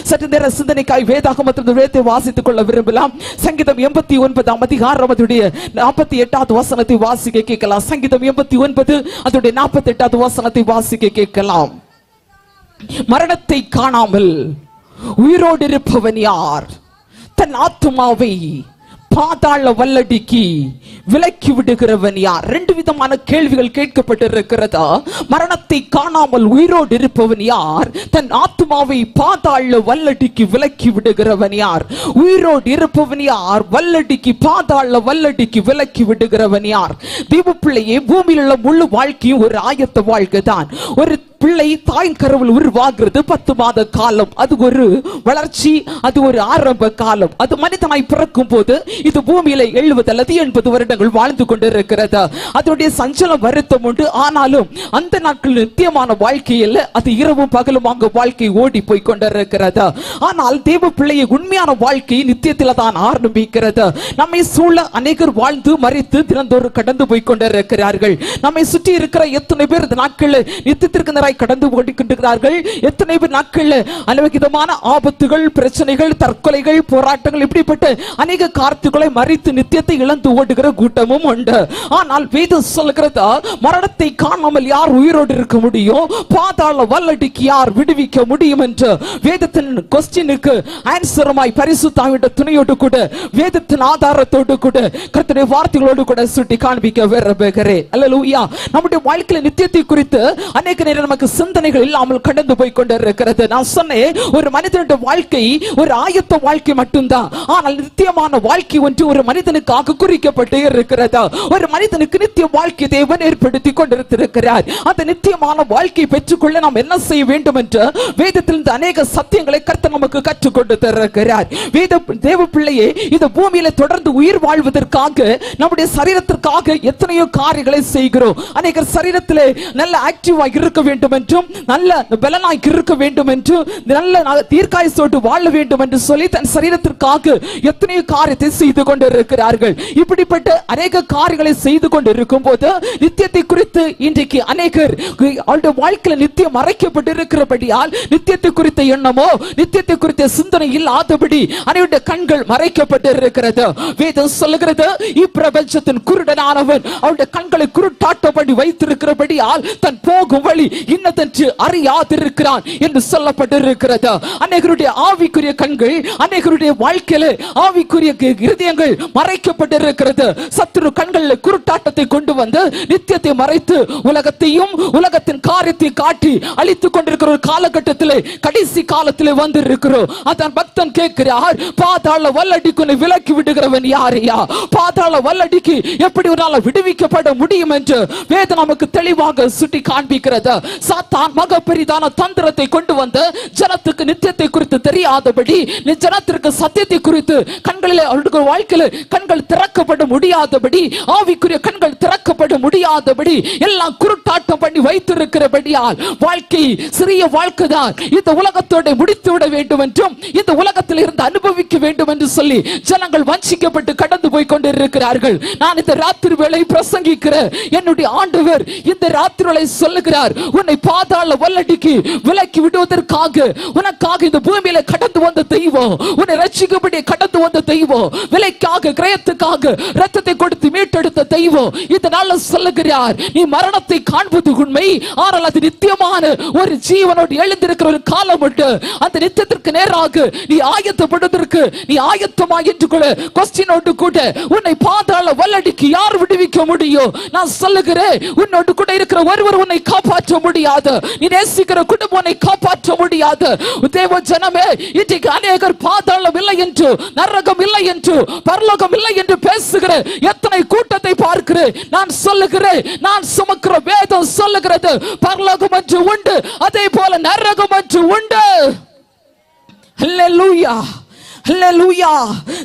சற்று நேர சிந்தனைக்காய் வேதாகமத்திலிருந்து வேதத்தை வாசித்துக் கொள்ள விரும்பலாம். சங்கீதம் 89 அதிகாரம் 48வது வசனத்தை வாசிக்க கேட்கலாம். சங்கீதம் 89 அதோட 48வது வசனத்தை வாசிக்க கேட்கலாம். மரணத்தை காணாமல் உயிரோடு இருப்பவன் யார்? தன் ஆத்துமாவை பாதாள வல்லடிக்கு விலக்கி விடுகிறவன் யார்? ரெண்டு விதமான கேள்விகள் கேட்கப்பட்டிருக்கிறதா. மரணத்தை காணாமல் உயிரோடு இருப்பவன் யார்? தன் ஆத்துமாவை பாதாள வல்லடிக்கு விலக்கி விடுகிறவன் யார்? உயிரோடு இருப்பவன் யார்? வல்லடிக்கு பாதாள வல்லடிக்கு விலக்கி விடுகிறவன் யார்? தேவ பிள்ளையே, பூமியில் உள்ள முழு வாழ்க்கையும் ஒரு ஆயத்த வாழ்க்கை தான். ஒரு பிள்ளை தாயின் கருவில் உருவாகிறது 10 மாத காலம். அது ஒரு வளர்ச்சி, அது ஒரு ஆரம்ப காலம். அது மனிதனாய் பிறக்கும் போது இது பூமியில 70 அல்லது 80 வருடங்கள் வாழ்ந்து கொண்டிருக்கிறது. அதனுடைய சஞ்சலம் வருத்தம் உண்டு. ஆனாலும் அந்த நாட்கள் நித்தியமான வாழ்க்கையில் அது இரவும் பகலும் அங்கு வாழ்க்கை ஓடி போய் கொண்டிருக்கிறது. ஆனால் தேவ பிள்ளையை உண்மையான வாழ்க்கை நித்தியத்தில் தான் ஆரம்பிக்கிறது. நம்மை சூழ அநேகர் வாழ்ந்து மறித்து தினந்தோறும் கடந்து போய் கொண்டிருக்கிறார்கள். நம்மை சுற்றி இருக்கிற எத்தனை பேர் இந்த நாட்கள் நித்தியத்திற்கு கடந்து கொண்டிருக்கிறார்கள். எத்தனை பேர் நாட்கள் அநேகமான ஆபத்துகள், பிரச்சனைகள், தற்கொலைகள், போராட்டங்கள், இப்படிப்பட்ட அநேக காரியங்களை மறித்து நித்தியத்தை இழந்து ஓடுகிற கூட்டமும் உண்டு. ஆனால் வேதம் சொல்கிறதா, மரணத்தை காணாமல் யார் உயிரோடு இருக்க முடியும்? பாதாள வல்லடிக்கு யார் விடுவிக்க முடியும் என்று வேதத்தின் கொஸ்டினுக்கு ஆன்சருமாய் பரிசுத்த ஆவியின் துணையோடு கூட, வேதத்தின் ஆதாரத்தோடு கூட, கர்த்தருடைய வார்த்தைகளோடு கூட சுட்டி காண்பிக்க விரும்புகிறேன். அல்லேலூயா. நம்முடைய வாழ்க்கையில் நித்தியத்தை குறித்து அநேக நேரம் நமக்கு சிந்தனைகள் இல்லாமல் கடந்து போய் கொண்டிருக்கிறது. நான் சொன்னேன், ஒரு மனிதனுடைய வாழ்க்கை ஒரு ஆயத்த வாழ்க்கை மட்டும்தான். ஆனால் நித்தியமான வாழ்க்கை ஒன்று ஒரு மனிதனுக்காக குறிக்கப்பட்டு இருக்கிறது. ஒரு மனிதனுக்கு நித்திய வாழ்க்கை தேவன் ஏற்படுத்தி கொண்டிருக்கிறார். அந்த நித்தியமான வாழ்க்கையை பெற்றுக்கொள்ள நாம் என்ன செய்ய வேண்டும் என்று வேதத்திலிருந்து அநேக சத்தியங்களை கர்த்தர் நமக்கு கற்றுக் கொடுத்திருக்கிறார். தேவ பிள்ளையே, இந்த பூமியில தொடர்ந்து உயிர் வாழ்வதற்காக, நம்முடைய சரீரத்திற்காக எத்தனையோ காரியங்களை செய்கிறோம். அநேகர் சரீரத்திலே நல்ல ஆக்டிவா இருக்க வேண்டும் என்றும், நல்ல பலனாய் இருக்க வேண்டும் என்றும், நல்ல தீர்க்காயுசோடு வாழ வேண்டும் என்று சொல்லி தன் சரீரத்திற்காக எத்தனையோ காரியத்தை செய்து கொண்டிருக்கிறார்கள். இப்படிப்பட்ட அநேக காரியங்களை செய்து கொண்டிருக்கும் போது நித்தியத்தை குறித்து இன்றைக்கு அநேகர் வாழ்க்கையில் நித்தியம் மறைக்கப்பட்டிருக்கிறபடியால் நித்தியத்தை குறித்த எண்ணமோ நித்தியத்தை குறித்த சிந்தனை இல்லாதபடி அனைவருடைய கண்கள் மறைக்கப்பட்டிருக்கிறது. வேதம் சொல்லுகிறது, இப்பிரபஞ்சத்தின் குருடனானவன் அவருடைய கண்களை குருட்டாட்டபடி வைத்திருக்கிறபடியால் தன் போகும் வழி இன்னதென்று அறியாதிருக்கிறான் என்று சொல்லப்பட்டிருக்கிறது. அநேகருடைய ஆவிக்குரிய கண்கள், அநேகருடைய வாழ்க்கையில ஆவிக்குரிய இருதயங்கள் மறைக்கப்பட்டிருக்கிறது. சத்துரு கண்களில் குருட்டாட்டத்தை கொண்டு வந்து நித்தியத்தை மறைத்து உலகத்தையும் உலகத்தின் காரியத்தை காட்டி அழித்துக் கொண்டிருக்கிற ஒரு காலகட்டத்திலே, கடைசி காலத்திலே வந்து இருக்கிறோம். அதான் பக்தன் கேட்கிறார், பாதாள வல்லடிக்கு விலக்கி விடுகிறவன் யாரையா? பாதாள வல்லடிக்கு எப்படி ஒரு நாள் விடுவிக்கப்பட முடியும் என்று வேதம் நமக்கு தெளிவாக சுட்டி காண்பிக்கிறது. சாத்தான் மக பெரிதான தந்திரத்தை கொண்டு வந்து ஜனத்துக்கு நித்தியத்தை குறித்து தெரியாதபடி, ஜனத்திற்கு சத்தியத்தை குறித்து கண்களில் அவருடைய வாழ்க்கையில் கண்கள் திறக்கப்பட முடியாதபடி, ஆவிக்குரிய கண்கள் திறக்கப்பட முடியாதபடி எல்லாம் குருட்டாட்டம் பண்ணி வைத்திருக்கிறபடியால் வாழ்க்கை சிறிய வாழ்க்கை தான், இந்த உலகத்தோட முடித்து விட வேண்டும் என்றும் இந்த உலகத்தில் இருந்து அனுபவிக்க வேண்டும் என்று சொல்லி ஜனங்கள் வஞ்சிக்கப்பட்டு கடந்து போய் கொண்டிருக்கிறார்கள். நான் இந்த ராத்திரி வேளை பிரசங்கிக்கிற என்னுடைய ஆண்டவர் இந்த ராத்திரி வேளை சொல்லுகிறார், உன்னை பாதாள வல்லடிக்கு விலக்கி விடுவதற்காக, உனக்காக இந்த பூமியில கடந்து வந்த தெய்வம், உன்னை ரட்சிக்கப்படி கடந்து வந்த தெய்வம், விலைக்காக கிரயத்துக்காக ரத்தத்தை கொடுத்து மீட்டெடுத்த தெய்வம் இந்த நாள்ல சொல்லுகிறார், நீ மரணத்தை காண்பது உண்மை, ஆனால் அது நித்தியமான ஒரு ஜீவனோடு எழுந்திருக்கிற ஒரு காலம் உண்டு. அந்த நித்தியத்திற்கு நேராக நீ ஆயத்தப்படுவதற்கு நீ ஆயத்தமா என்று கூட கொஸ்டினோடு கூட உன்னை பாதாள வல்லடிக்கு யார் விடுவிக்க முடியும்? நான் சொல்லுகிறேன், உன்னோடு கூட இருக்கிற ஒருவர் உன்னை காப்பாற்ற முடியாது. நீ நேசிக்கிற குடும்பம் உன்னை காப்பாற்ற முடியாது. தேவ ஜனமே, இன்றைக்கு அநேகர் பாதாளம் இல்லை என்று, நரகம் இல்லை என்று, பரலோகம் இல்லை என்று பேசுகிற எத்தனை கூட்டத்தை பார்க்கிறேன். நான் சொல்லுகிறேன், நான் சுமக்கிற வேதம் சொல்லுகிறது, பரலோகம் என்று உண்டு, அதே போல நரகம் என்று உண்டு. அல்லேலூயா. ஹல்லேலூயா.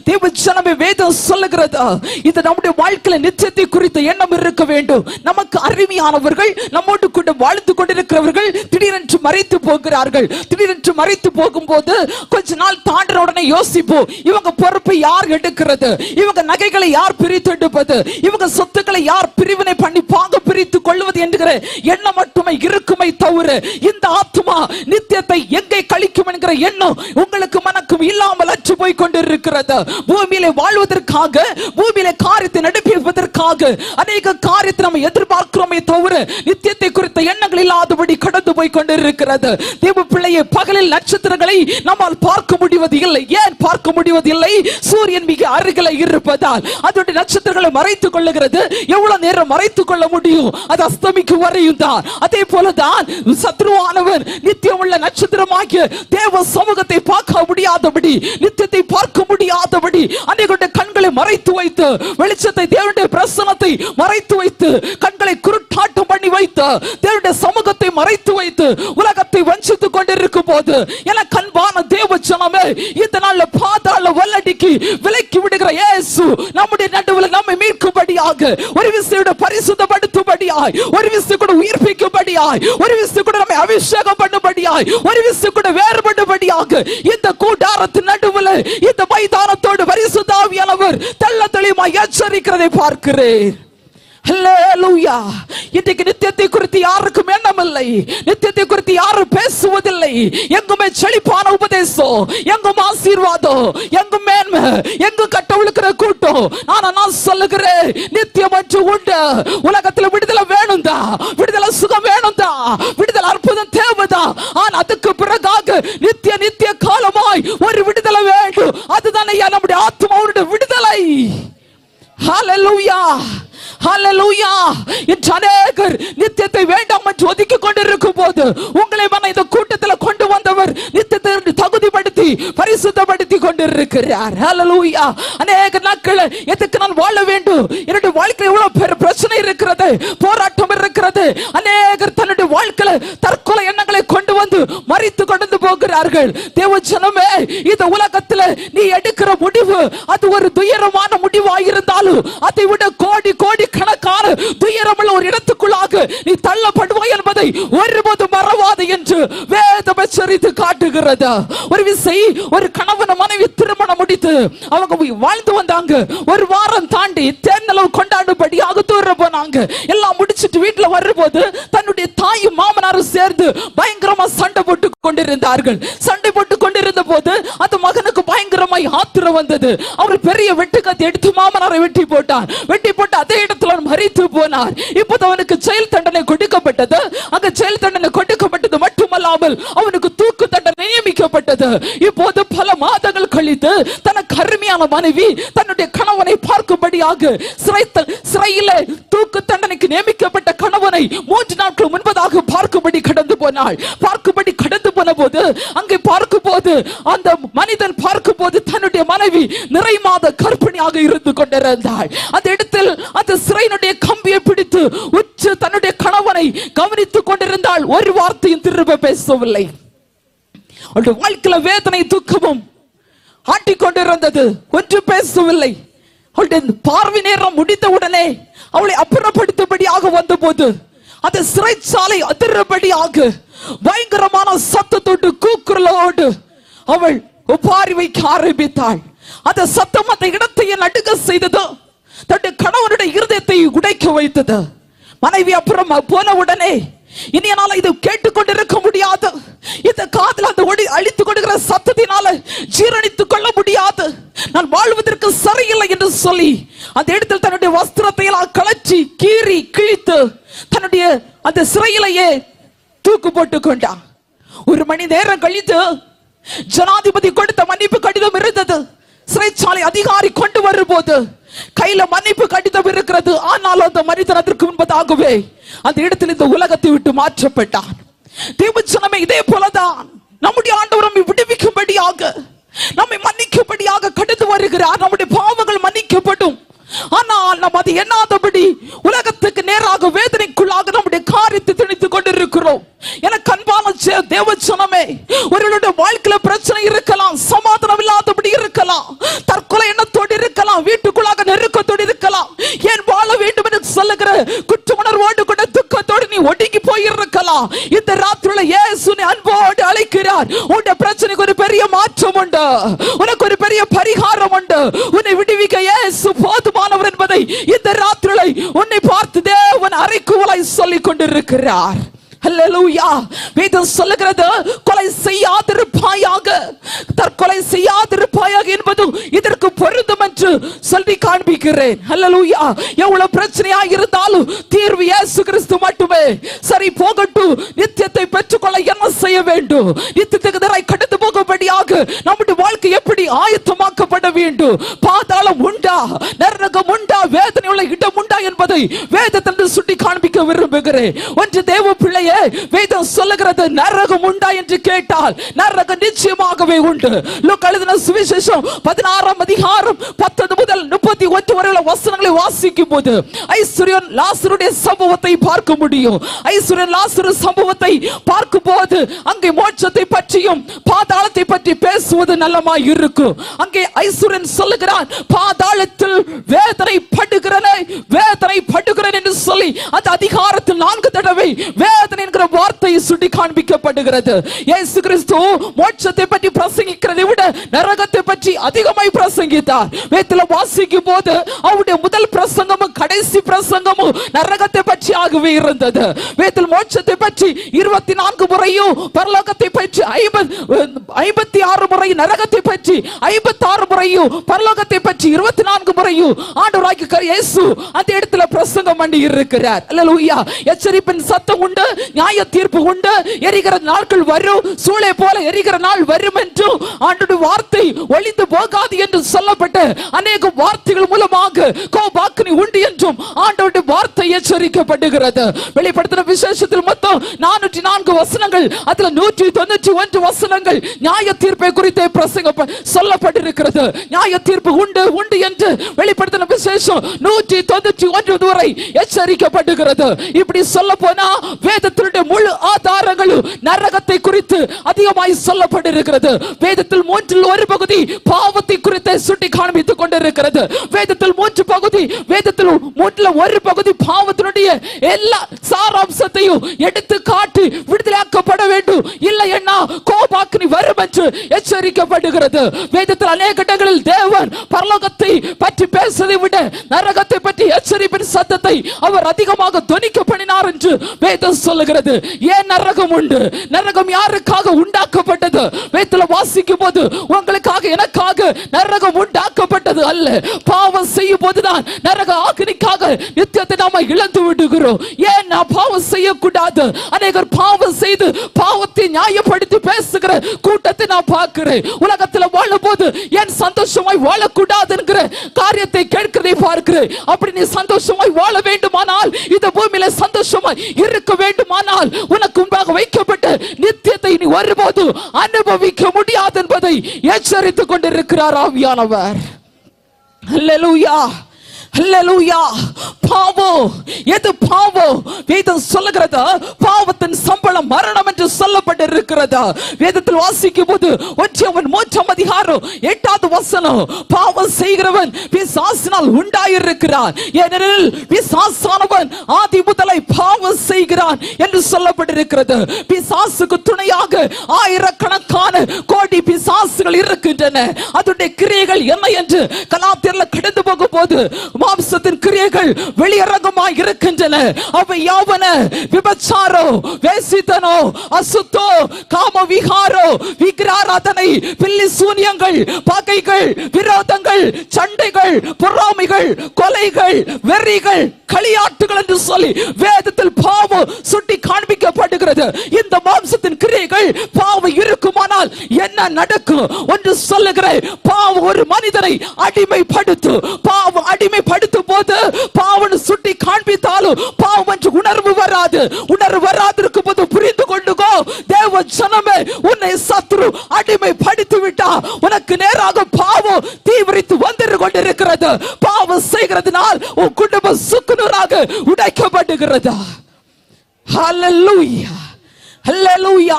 தேவ ஜனமே, வேதம் சொல்லுகிறது இது நம்முடைய வாழ்க்கையில நித்தியத்தை குறித்த எண்ணம் இருக்க வேண்டும். நமக்கு அருமையானவர்கள், நம்மோடு கூட வாழ்ந்து கொண்டிருக்கிறவர்கள் திடீரென்று மறைத்து போகிறார்கள். திடீரென்று மறைத்து போகும்போது கொஞ்ச நாள் தாண்டின உடனே யோசிப்போம், இவங்க பொறுப்பை யார் எடுக்கிறது, இவங்க நகைகளை யார் பிரித்து எடுப்பது, இவங்க சொத்துக்களை யார் பிரிவினை பண்ணி பாங்க பிரித்து கொள்வது என்கிற எண்ணம் மட்டுமே இருக்குமே தவிர இந்த ஆத்மா நித்தியத்தை எங்கே கழிக்கும் என்கிற எண்ணம் உங்களுக்கு மனக்கும் இல்லாமல் அற்று போய் கொண்டிருக்கிறது. பூமியிலே வாழ்வதற்காக, பூமியிலே காரியத்தை நடப்பிப்பதற்காக அநேக காரியத்தை நம்ம எதிர்பார்க்கிறோமே தவிர நித்தியத்தை குறித்த எண்ணங்கள் இல்லாதபடி கடந்து போய் கொண்டிருக்கிறது. தேவ பிள்ளையை, பகலில் நட்சத்திரங்களை நம்மால் பார்க்க முடிவது இல்லை. ஏன் பார்க்க முடிவது இல்லை? சூரியன் மிக அருகில் இருப்பதால் அதோட நட்சத்திரங்களை மறைத்துக் கொள்ளுகிறது. எவ்வளவு நேரம் மறைத்துக் கொள்ள முடியும்? அது அஸ்தமிக்கு வரையும் தான். அதே போலதான் சத்ருவானவன் நித்தியம் உள்ள நட்சத்திரமாகிய தேவ சமூகத்தை பார்க்க முடியாதபடி, நித்தியத்தை பார்க்க முடியாதபடி அநேகருடைய கண்களை மறைத்து வைத்து, வெளிச்சத்தை, தேவனுடைய பிரசன்னத்தை மறைத்து வைத்து, கண்களை குருட்டாட்டம் பண்ணி வைத்து, தேவனுடைய சமூகத்தை மறைத்து வைத்து உலகத்தை வஞ்சித்துக் கொண்டிருக்கும் போது, என கண்பான தேவ ஜனமே, இந்த நாள்ல பாதாள வல்லடிக்கு விலக்கி விடுகிற இயேசு நம்முடைய நடுவில் நம்மை மீட்கும்படியாக, ஒரு விசையோட பரிசுத்தப்படுத்தும்படியாய், ஒரு விசை கூட உயிர்ப்பிக்கும்படியாய், ஒரு விசை கூட நம்மை அபிஷேகம் பண்ணும்படியாய், ஒரு விசை கூட வேறுபடும்படியாக இந்த கூடாரத்தின் நடுவில், இந்த மைதானத்தோடு பரிசுத்த ஆவியானவர் தெள்ள தெளிவாய் எச்சரிக்கிறதை பார்க்கிறேன். ஹல்லேலூயா. இன்றைக்கு நித்தியத்தை குறித்து யாருக்கும் எண்ணம் இல்லை. நித்தியத்தை குறித்து யாரும் பேசுவதில்லை. எங்குமே செழிப்பான உபதேசம், எங்கும் ஆசீர்வாதம், எங்கும் மேன்மை, எங்கும் கட்டவிழுக்கிற கூட்டம். ஆனா நான் சொல்லுகிறேன், நித்தியம் என்று உண்டு. உலகத்தில் விடுதலை வேணும் தான், விடுதலை சுகம் வேணும் தான், விடுதலை அற்புதம் தேவைதான். ஆனா அதுக்கு பிறகாக நித்திய நித்திய காலமாய் ஒரு விடுதலை வேண்டும். அதுதானே நம்முடைய ஆத்மாவுடைய விடுதலை. ஹல்லேலூயா, ஹல்லேலூயா. இன்று அநேகர் நித்தியத்தை வேண்டாம் என்று ஒதுக்கி கொண்டிருக்கும் போது உங்களை இந்த கூட்டத்தில் கொண்டு வந்தவர் நித்தியத்தை தகுதிப்படுத்தி பரிசுத்தப்படுத்தி கொண்டிருக்கிறார். ஹல்லேலூயா. அநேக நாட்கள் எதுக்கு நான் வாழ வேண்டும், என்னுடைய வாழ்க்கையில் எவ்வளவு பெரிய பிரச்சனை இருக்கிறது, போராட்டம் இருக்கிறது. அநேகர் தன்னுடைய வாழ்க்கையில் தற்கொலை எண்ணங்களை கொண்டு வந்து மறித்து கொண்டு போகிறார்கள். தேவ ஜனமே, இந்த உலகத்தில் நீ எடுக்கிற முடிவு அது ஒரு துயரமான முடிவாக இருந்தாலும் அதை விட கோடி கோடி கணக்கான துயரமுள்ள ஒரு இடத்துக்குள்ளாக நீ தள்ளப்படுவாய் என்பதை ஒருபோது மறவாது என்று வேதம் எச்சரித்து காட்டுகிறது. ஒரு விசை ஒரு கணவன் மனைவி திருமணம் முடித்து அவங்க வாழ்ந்து வந்தாங்க. ஒரு வாரம் தாண்டி தேர்தல் கொண்டாடும்படியாக தூர போனாங்க. எல்லாம் முடிச்சிட்டு வீட்டுல வரும்போது தன்னுடைய தாயும் மாமனாரும் சேர்ந்து பயங்கரமா சண்டை போட்டு கொண்டிருந்தார்கள். சண்டை போட்டு கொண்டிருந்த போது அந்த மகனுக்கு பயங்கரமாய் ஆத்திரம் வந்தது. அவர் பெரிய வெட்டுக்கத்தி எடுத்து மாமனாரை வெட்டி போட்டார். வெட்டி போட்டு அதே இடத்துல மரித்து போனார். இப்போது அவனுக்கு செயல் தண்டனை கொடுக்கப்பட்டது. அங்க செயல் தண்டனை கொடுக்கப்பட்டது மட்டுமல்லாமல் அவனுக்கு தூக்கு தண்டனை நியமிக்கப்பட்டது. இப்போது பல மாதங்கள் கழித்து தனக்கு அருமையான மனைவி தன்னுடைய கணவனை பார்க்கும்படியாக சிறையில தூக்கு தண்டனைக்கு நியமிக்கப்பட்ட கணவனை 3 நாட்கள் முன்பதாக பார்க்கும்படி கடந்து போனாள். பார்க்கும்படி கடந்து போன போது அங்கே பார்க்கும் போது அந்த மனிதன் பார்க்கும் போது தன்னுடைய மனைவி நிறை மாத கர்ப்பிணியாக இருந்து கொண்டிருந்தாள். அந்த இடத்தில் அந்த சிறையினுடைய கம்பியை பிடித்து உச்சு தன்னுடைய கணவனை கவனித்துக் கொண்டிருந்தாள். ஒரு வார்த்தையும் திரும்ப பேசவில்லை. அவளுடைய வாழ்க்கையில வேதனை துக்கமும் ஆட்டிக்கொண்டிருந்தது. ஒன்று பேசவில்லை. அவளுடைய பார்வை நேரம் முடிந்தவுடனே அவளை அப்புறப்படுத்தபடியாக வந்த போது அந்த சிறைச்சாலை அதிரபடியாக பயங்கரமான சத்தத்தோடு கூக்குரலோடு அவள் ஒப்பாரி வைக்க ஆரம்பித்தாள். அந்த சத்தம் அந்த இடத்தையே நடுங்க செய்தது. தன்னுடைய கணவனுடைய இருதயத்தை உடைக்க வைத்தது. மனைவி அப்புறம் போன உடனே இனி என்னால இது கேட்டுக்கொண்டிருக்க முடியாது, இந்த காதல் அந்த ஒளி அழித்துக் கொண்டிருக்கிற சத்தத்தினால ஜீரணித்துக் கொள்ள முடியாது, நான் வாழ்வதற்கு சரியில்லை என்று சொல்லி அந்த இடத்தில் தன்னுடைய வஸ்திரத்தை எல்லாம் கலச்சி கீறி கிழித்து தன்னுடைய அந்த சிறையிலேயே தூக்கு போட்டுக் கொண்டான். 1 மணி நேரம் கழித்து ஜனாதிபதி கொடுத்த மன்னிப்பு கடிதம் இருந்தது. சிறைச்சாலை அதிகாரி கொண்டு வரும்போது கையில மன்னிப்பு கடிதம் இருக்கிறது. ஆனால் அந்த மனிதன் அதற்கு முன்பதாகவே அந்த இடத்தில் இந்த உலகத்தை விட்டு மாற்றப்பட்டான். தேவச்சனமே இதே போலதான் நம்முடைய ஆண்டவர் நம்மை விடுவிக்கும்படியாக நம்மை மன்னிக்கும்படியாக கடந்து வருகிறார். நம்முடைய பாவங்கள் மன்னிக்கப்படும். ஆனால் நாம் அதை எண்ணாதபடி உலகத்துக்கு நேராக வேதனைக்குள்ளாக நம்முடைய காரியத்தை திணித்துக் கொண்டிருக்கிறோம். எனக்கு அன்பான தேவச்சனமே, ஒருவருடைய வாழ்க்கையில பிரச்சனை இருக்கலாம், சமாதானம் இல்லாதபடி இருக்கலாம், இருக்கலாம், தற்கொலை எண்ணத்தோடு இருக்கலாம், வீட்டுக்குள்ளாக நெருக்கத்தோடு இருக்கலாம், ஏன் வாழ வேண்டும் என்று சொல்லுகிற குற்ற உணர்வோடு கூட துக்கத்தோடு நீ ஒடுங்கி போயிருக்கலாம். இந்த ராத்திரியில இயேசு அன்போடு அழைக்கிறார். உன்னுடைய பிரச்சனைக்கு ஒரு பெரிய மாற்றம் உண்டு, உனக்கு ஒரு பெரிய பரிகாரம் உண்டு. உன்னை விடுவிக்க இயேசு போதுமானவர் என்பதை இந்த ராத்திரியில உன்னை பார்த்து தேவன் அறைகூவலாய் சொல்லிக் கொண்டிருக்கிறார். ஹல்லேலூயா. வேதம் சொல்லுகிறது, கொலை செய்யாதிருப்பாயாக, தற்கொலை செய்யாதிருப்பாயாக என்பது இதற்கு பொருந்தும் என்று சொல்லி காண்பிக்கிறேன். ஹல்லேலூயா. எவ்வளவு பிரச்சனையா இருந்தாலும் தீர்வு இயேசு கிறிஸ்து மட்டுமே. சரி போகட்டும், நித்தியத்தை பெற்றுக்கொள்ள என்ன செய்ய வேண்டும்? நித்தியத்துக்கு எதிராக கடந்து போகும்படியாக நம்முடைய வாழ்க்கை எப்படி ஆயத்தமாக்கப்பட வேண்டும்? பாதாளம் உண்டா, நரகம் உண்டா, வேதனை உள்ள இடம் உண்டா என்பதை வேதத்தில் சுட்டி காண்பிக்க விரும்புகிறேன். ஒன்று தேவ பிள்ளையே, வேதம் சொல்லுகிறது நரகம் உண்டா என்று கேட்டால் நரகம் நிச்சயமாகவே உண்டு. லூக்கா எழுதின சுவிசேஷம் 16ஆம் அதிகாரம் 10 முதல் 31 வரையுள்ள வசனங்களை வாசிக்கும் போது ஐஸ்வர்யன் லாசருடைய சம்பவத்தை பார்க்க முடியும். ஐஸ்வர்யன் லாசரு சம்பவத்தை பார்க்கும் போது அங்கே மோட்சத்தை பற்றியும் பாதாளத்தை பற்றி பேசுவது நல்லமாய் இருக்கும். அங்கே ஐஸ்வர்யன் சொல்லுகிறான், பாதாளத்தில் வேதனை படுகிறேன் என்று சொல்லி அந்த அதிகாரத்தில் 4 தடவை வேதனை என்கிற வார்த்தை சுட்டி காண்பிக்கப்படுகிறது. இயேசு கிறிஸ்து மோட்சத்தை பற்றி பிரசங்கிக்கிறதை விட நரகத்தை பற்றி அதிகமாய் பிரசங்கித்தார். வேதத்துல வாசிக்கும் போது அவருடைய முதல் பிரசங்கமும் கடைசி பிரசங்கமும் நரகத்தை பற்றி ஆகவே இருந்தது. வேதத்தில் மோட்சத்தை பற்றி 24 முறையும், பரலோகத்தை பற்றி 56 முறையும், நரகத்தை பற்றி 56 முறையும், பரலோகத்தை பற்றி 24 முறையும் ஆண்டவராகிய இயேசு அந்த இடத்துல பிரசங்கம் பண்ணி இருக்கிறார். அல்லேலூயா. எச்சரிப்பின் சத்தம் உண்டு, நியாய தீர்ப்பு உண்டு, எரிகிற நாட்கள் வரும், சூளை போல எரிகிற நாள் வரும் என்று ஆண்டவருடைய வார்த்தை ஒளிந்து போகாது என்று சொல்லப்பட்ட அநேக வார்த்தைகள் மூலமாக கோபாக்கினி உண்டு என்றும் ஆண்டவருடைய வார்த்தை எச்சரிக்கப்படுகிறது. வெளிப்படுத்தின விசேஷத்தில் மொத்தம் 404 வசனங்கள், அதுல 191 வசனங்கள் நியாய தீர்ப்பை குறித்து பிரசங்க சொல்லப்பட்டிருக்கிறது. நியாய தீர்ப்பு உண்டு என்று வெளிப்படுத்தின விசேஷம் 191 வரை எச்சரிக்கப்படுகிறது. இப்படி சொல்ல போனா வேதத்தினுடைய முழு ஆதாரங்களும் நரகத்தை குறித்து அதிகமாய் சொல்லப்பட்டிருக்கிறது. வேதத்தில் 1/3 பகுதி பாவத்தை குறித்து சுட்டி காண்பித்துக் கொண்டிருக்கிறது. வேதத்தில் 3 பகுதி, வேதத்தில் 1/3 பகுதி பாவத்தினுடைய எல்லா சாராம்சத்தையும் எடுத்து காட்டி விடுதலையாக்கப்பட வேண்டும், இல்லைன்னா கோபாக்கினி வரும் என்று எச்சரிக்கப்படுகிறது. வேதத்தில் அநேக இடங்களில் தேவன் பரலோகத்தை பற்றி பேசுவதை விட நரகத்தை பற்றி எச்சரிப்பின் சத்தத்தை அவர் அதிகமாக தொனிக்க பண்ணினார் என்று வேதம் சொல்லுகிறது. ஏன் நரகம் உண்டு? நரகம் யாருக்காக உண்டாக்கப்பட்டது? வேதத்துல வாசிக்கும் போது உங்களுக்காக எனக்காக நரகம் உண்டாக்கப்பட்டது அல்ல. பாவம் செய்யும் போதுதான் நரக ஆக்கினிக்காக நித்தியத்தை நாம இழந்து விடுகிறோம். ஏன் நான் பாவம் செய்யக்கூடாது? அநேகர் பாவம் செய்து பாவத்தை நியாயப்படுத்தி பேசுகிற கூட்டத்தை நான் பார்க்கிறேன். உலகத்தில் வாழும் போது ஏன் சந்தோஷமாய் வாழக்கூடாது என்கிற காரியத்தை கேட்கிறதை பார்க்கிறேன். அப்படி நீ சந்தோஷமாய் வாழ வேண்டுமானால், இந்த பூமியில சந்தோஷமாய் இருக்க வேண்டுமானால், உனக்கு முன்பாக வைக்கப்பட்ட நித்தியத்தை நீ ஒருபோது அனுபவிக்க முடியாது என்பதை எச்சரித்துக் கொண்டிருக்கிறார் ஆவியானவர். அல்லேலூயா. அல்லேலூயா. பாவம் எது? பாவம் வேதம் சொல்லுகிறது பாவத்தின் சம்பளம் மரணம் என்று சொல்லப்பட்டிருக்கிறது. வேதத்தில் வாசிக்கும் போது 3ஆம் அதிகாரம் 8வது வசனம், பாவம் செய்கிறவன் பிசாசினால் உண்டாயிருக்கிறான், ஏனெனில் பிசாசானவன் ஆதி முதலை பாவம் செய்கிறான் என்று சொல்லப்பட்டிருக்கிறது. பிசாசுக்கு துணையாக ஆயிரக்கணக்கான கோடி பிசாசுகள் இருக்கின்றன. அதனுடைய கிரியைகள் என்ன என்று கலாத்தியர்ல கடந்து போகும் போது மாம்சத்தின் கிரியைகள் வெளியரங்கமாய் இருக்கின்றன. அவை யாவன? விபச்சாரோ, வேசித்தனோ, அசுத்தோ, காம விகாரோ, விக்கிராராதனை, பில்லி சூனியங்கள், பகைகள், விரோதங்கள், சண்டைகள், பொறாமைகள், கொலைகள், வெறிகள், களியாட்டுகள் என்று சொல்லி வேதத்தில் பாவம் சுட்டி காண்பிக்கப்படுகிறது. இந்த மாம்சத்தின் கிரியைகள் பாவம் இருக்குமானால் என்ன நடக்கும்? ஒன்று சொல்லுகிறேன், பாவம் ஒரு மனிதனை அடிமைப்படுத்தும். பாவம் அடிமைப்படுத்தும் போது பாவம் சுட்டி காண்பித்தாலும் பாவம் என்று உணர்வு வராது. உணர்வு வராது இருக்கும் போது புரிந்து கொண்டுகோ, தேவ ஜனமே, உன்னை சத்துரு அடிமைப்படுத்தி விட்டா உனக்கு நேராக பாவம் தீவிரித்து வந்து கொண்டிருக்கிறது. பாவம் செய்கிறதுனால் உன் குடும்பம் சுக்குநூறாக உடைக்கப்படுகிறதா? ஹல்லேலூயா. ஹல்லேலூயா.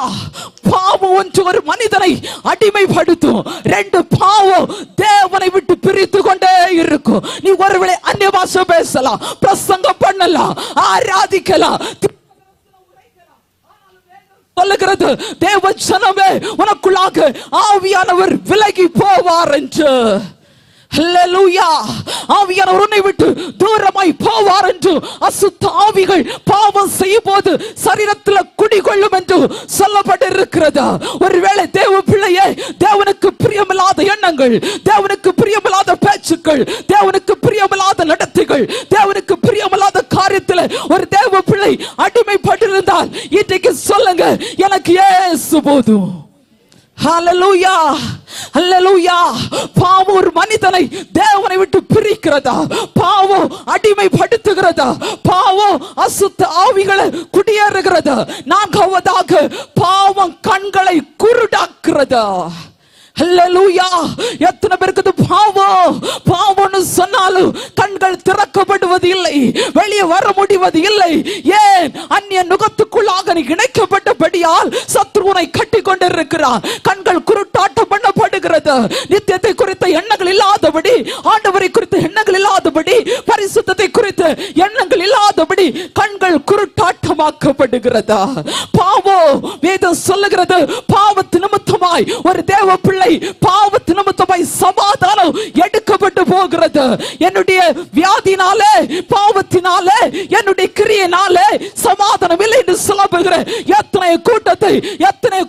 பாவம் ஒன்று ஒரு மனிதனை அடிமைப்படுத்தும், ரெண்டு பாவம் தேவனை விட்டு பிரித்து கொண்டே இருக்கும். நீ ஒருவேளை அந்நிய பாஷை பேசலாம், பிரசங்கம் பண்ணலாம், ஆராதிக்கலாம், சொல்லுகிறது தேவ ஜனமே உனக்குள்ளாக ஆவியானவர் விலகி போவார் என்று. ஹல்லேலூயா. ஆவியானவர் உன்னை விட்டு தூரமாய் போவார் என்று, அசுத்த ஆவிகள் பாவம் செய்யும் போது சரீரத்தில் குடிகொள்ளும் என்று சொல்லப்பட்டிருக்கிறது. ஒருவேளை தேவ பிள்ளையே, தேவனுக்கு பிரியமில்லாத எண்ணங்கள், தேவனுக்கு பிரியமில்லாத பேச்சுக்கள், தேவனுக்கு பிரியமில்லாத நடத்தைகள், தேவனுக்கு பிரியமில்லாத காரியத்தில் ஒரு தேவ பிள்ளை அடிமைப்பட்டிருந்தால் இன்றைக்கு சொல்லுங்க, எனக்கு இயேசு போதும். ஹல்லேலூயா, ஹல்லேலூயா. பாவம் ஒரு மனிதனை தேவனை விட்டு பிரிக்கிறதா, பாவம் அடிமைப்படுத்துகிறதா, பாவம் அசுத்த ஆவிகளை குடியேறுகிறதா, நான்காவதாக பாவம் கண்களை குருடாக்குறதா. ஹல்லேலூயா. எத்தனை பேருக்கு பாவம் பாவம்னு சொன்னாலும் கண்கள் திறக்கப்படுவது இல்லை, வெளியே வர முடிவது இல்லை. ஏன்? அந்நிய நுகத்துக்குள்ளாக இணைக்கப்பட்டபடியால் சத்ருவனை கட்டி கொண்டிருக்கிறான். கண்கள் குருட்டாட்டம் பண்ணப்படுகிறது. நித்தியத்தை குறித்த எண்ணங்கள் இல்லாதபடி, ஆண்டவரை குறித்த எண்ணங்கள் இல்லாதபடி, பரிசுத்தத்தை குறித்த எண்ணங்கள் இல்லாதபடி கண்கள் குருட்டாட்டமாக்கப்படுகிறதா. பாவம் வேதம் சொல்லுகிறது, பாவத்து நிமித்தமாய் ஒரு தேவ பிள்ளை பாவத்து நிமித்தமாய் சமாதானம் எடுக்கப்பட்டு போகிறது. என்னுடைய வியாதினாலே, பாவத்தினாலே, என்னுடைய கிரியையினாலே சமாதானம் இல்லை என்று சொல்லுகிற எத்தனை கூட்டத்தை, எத்தனை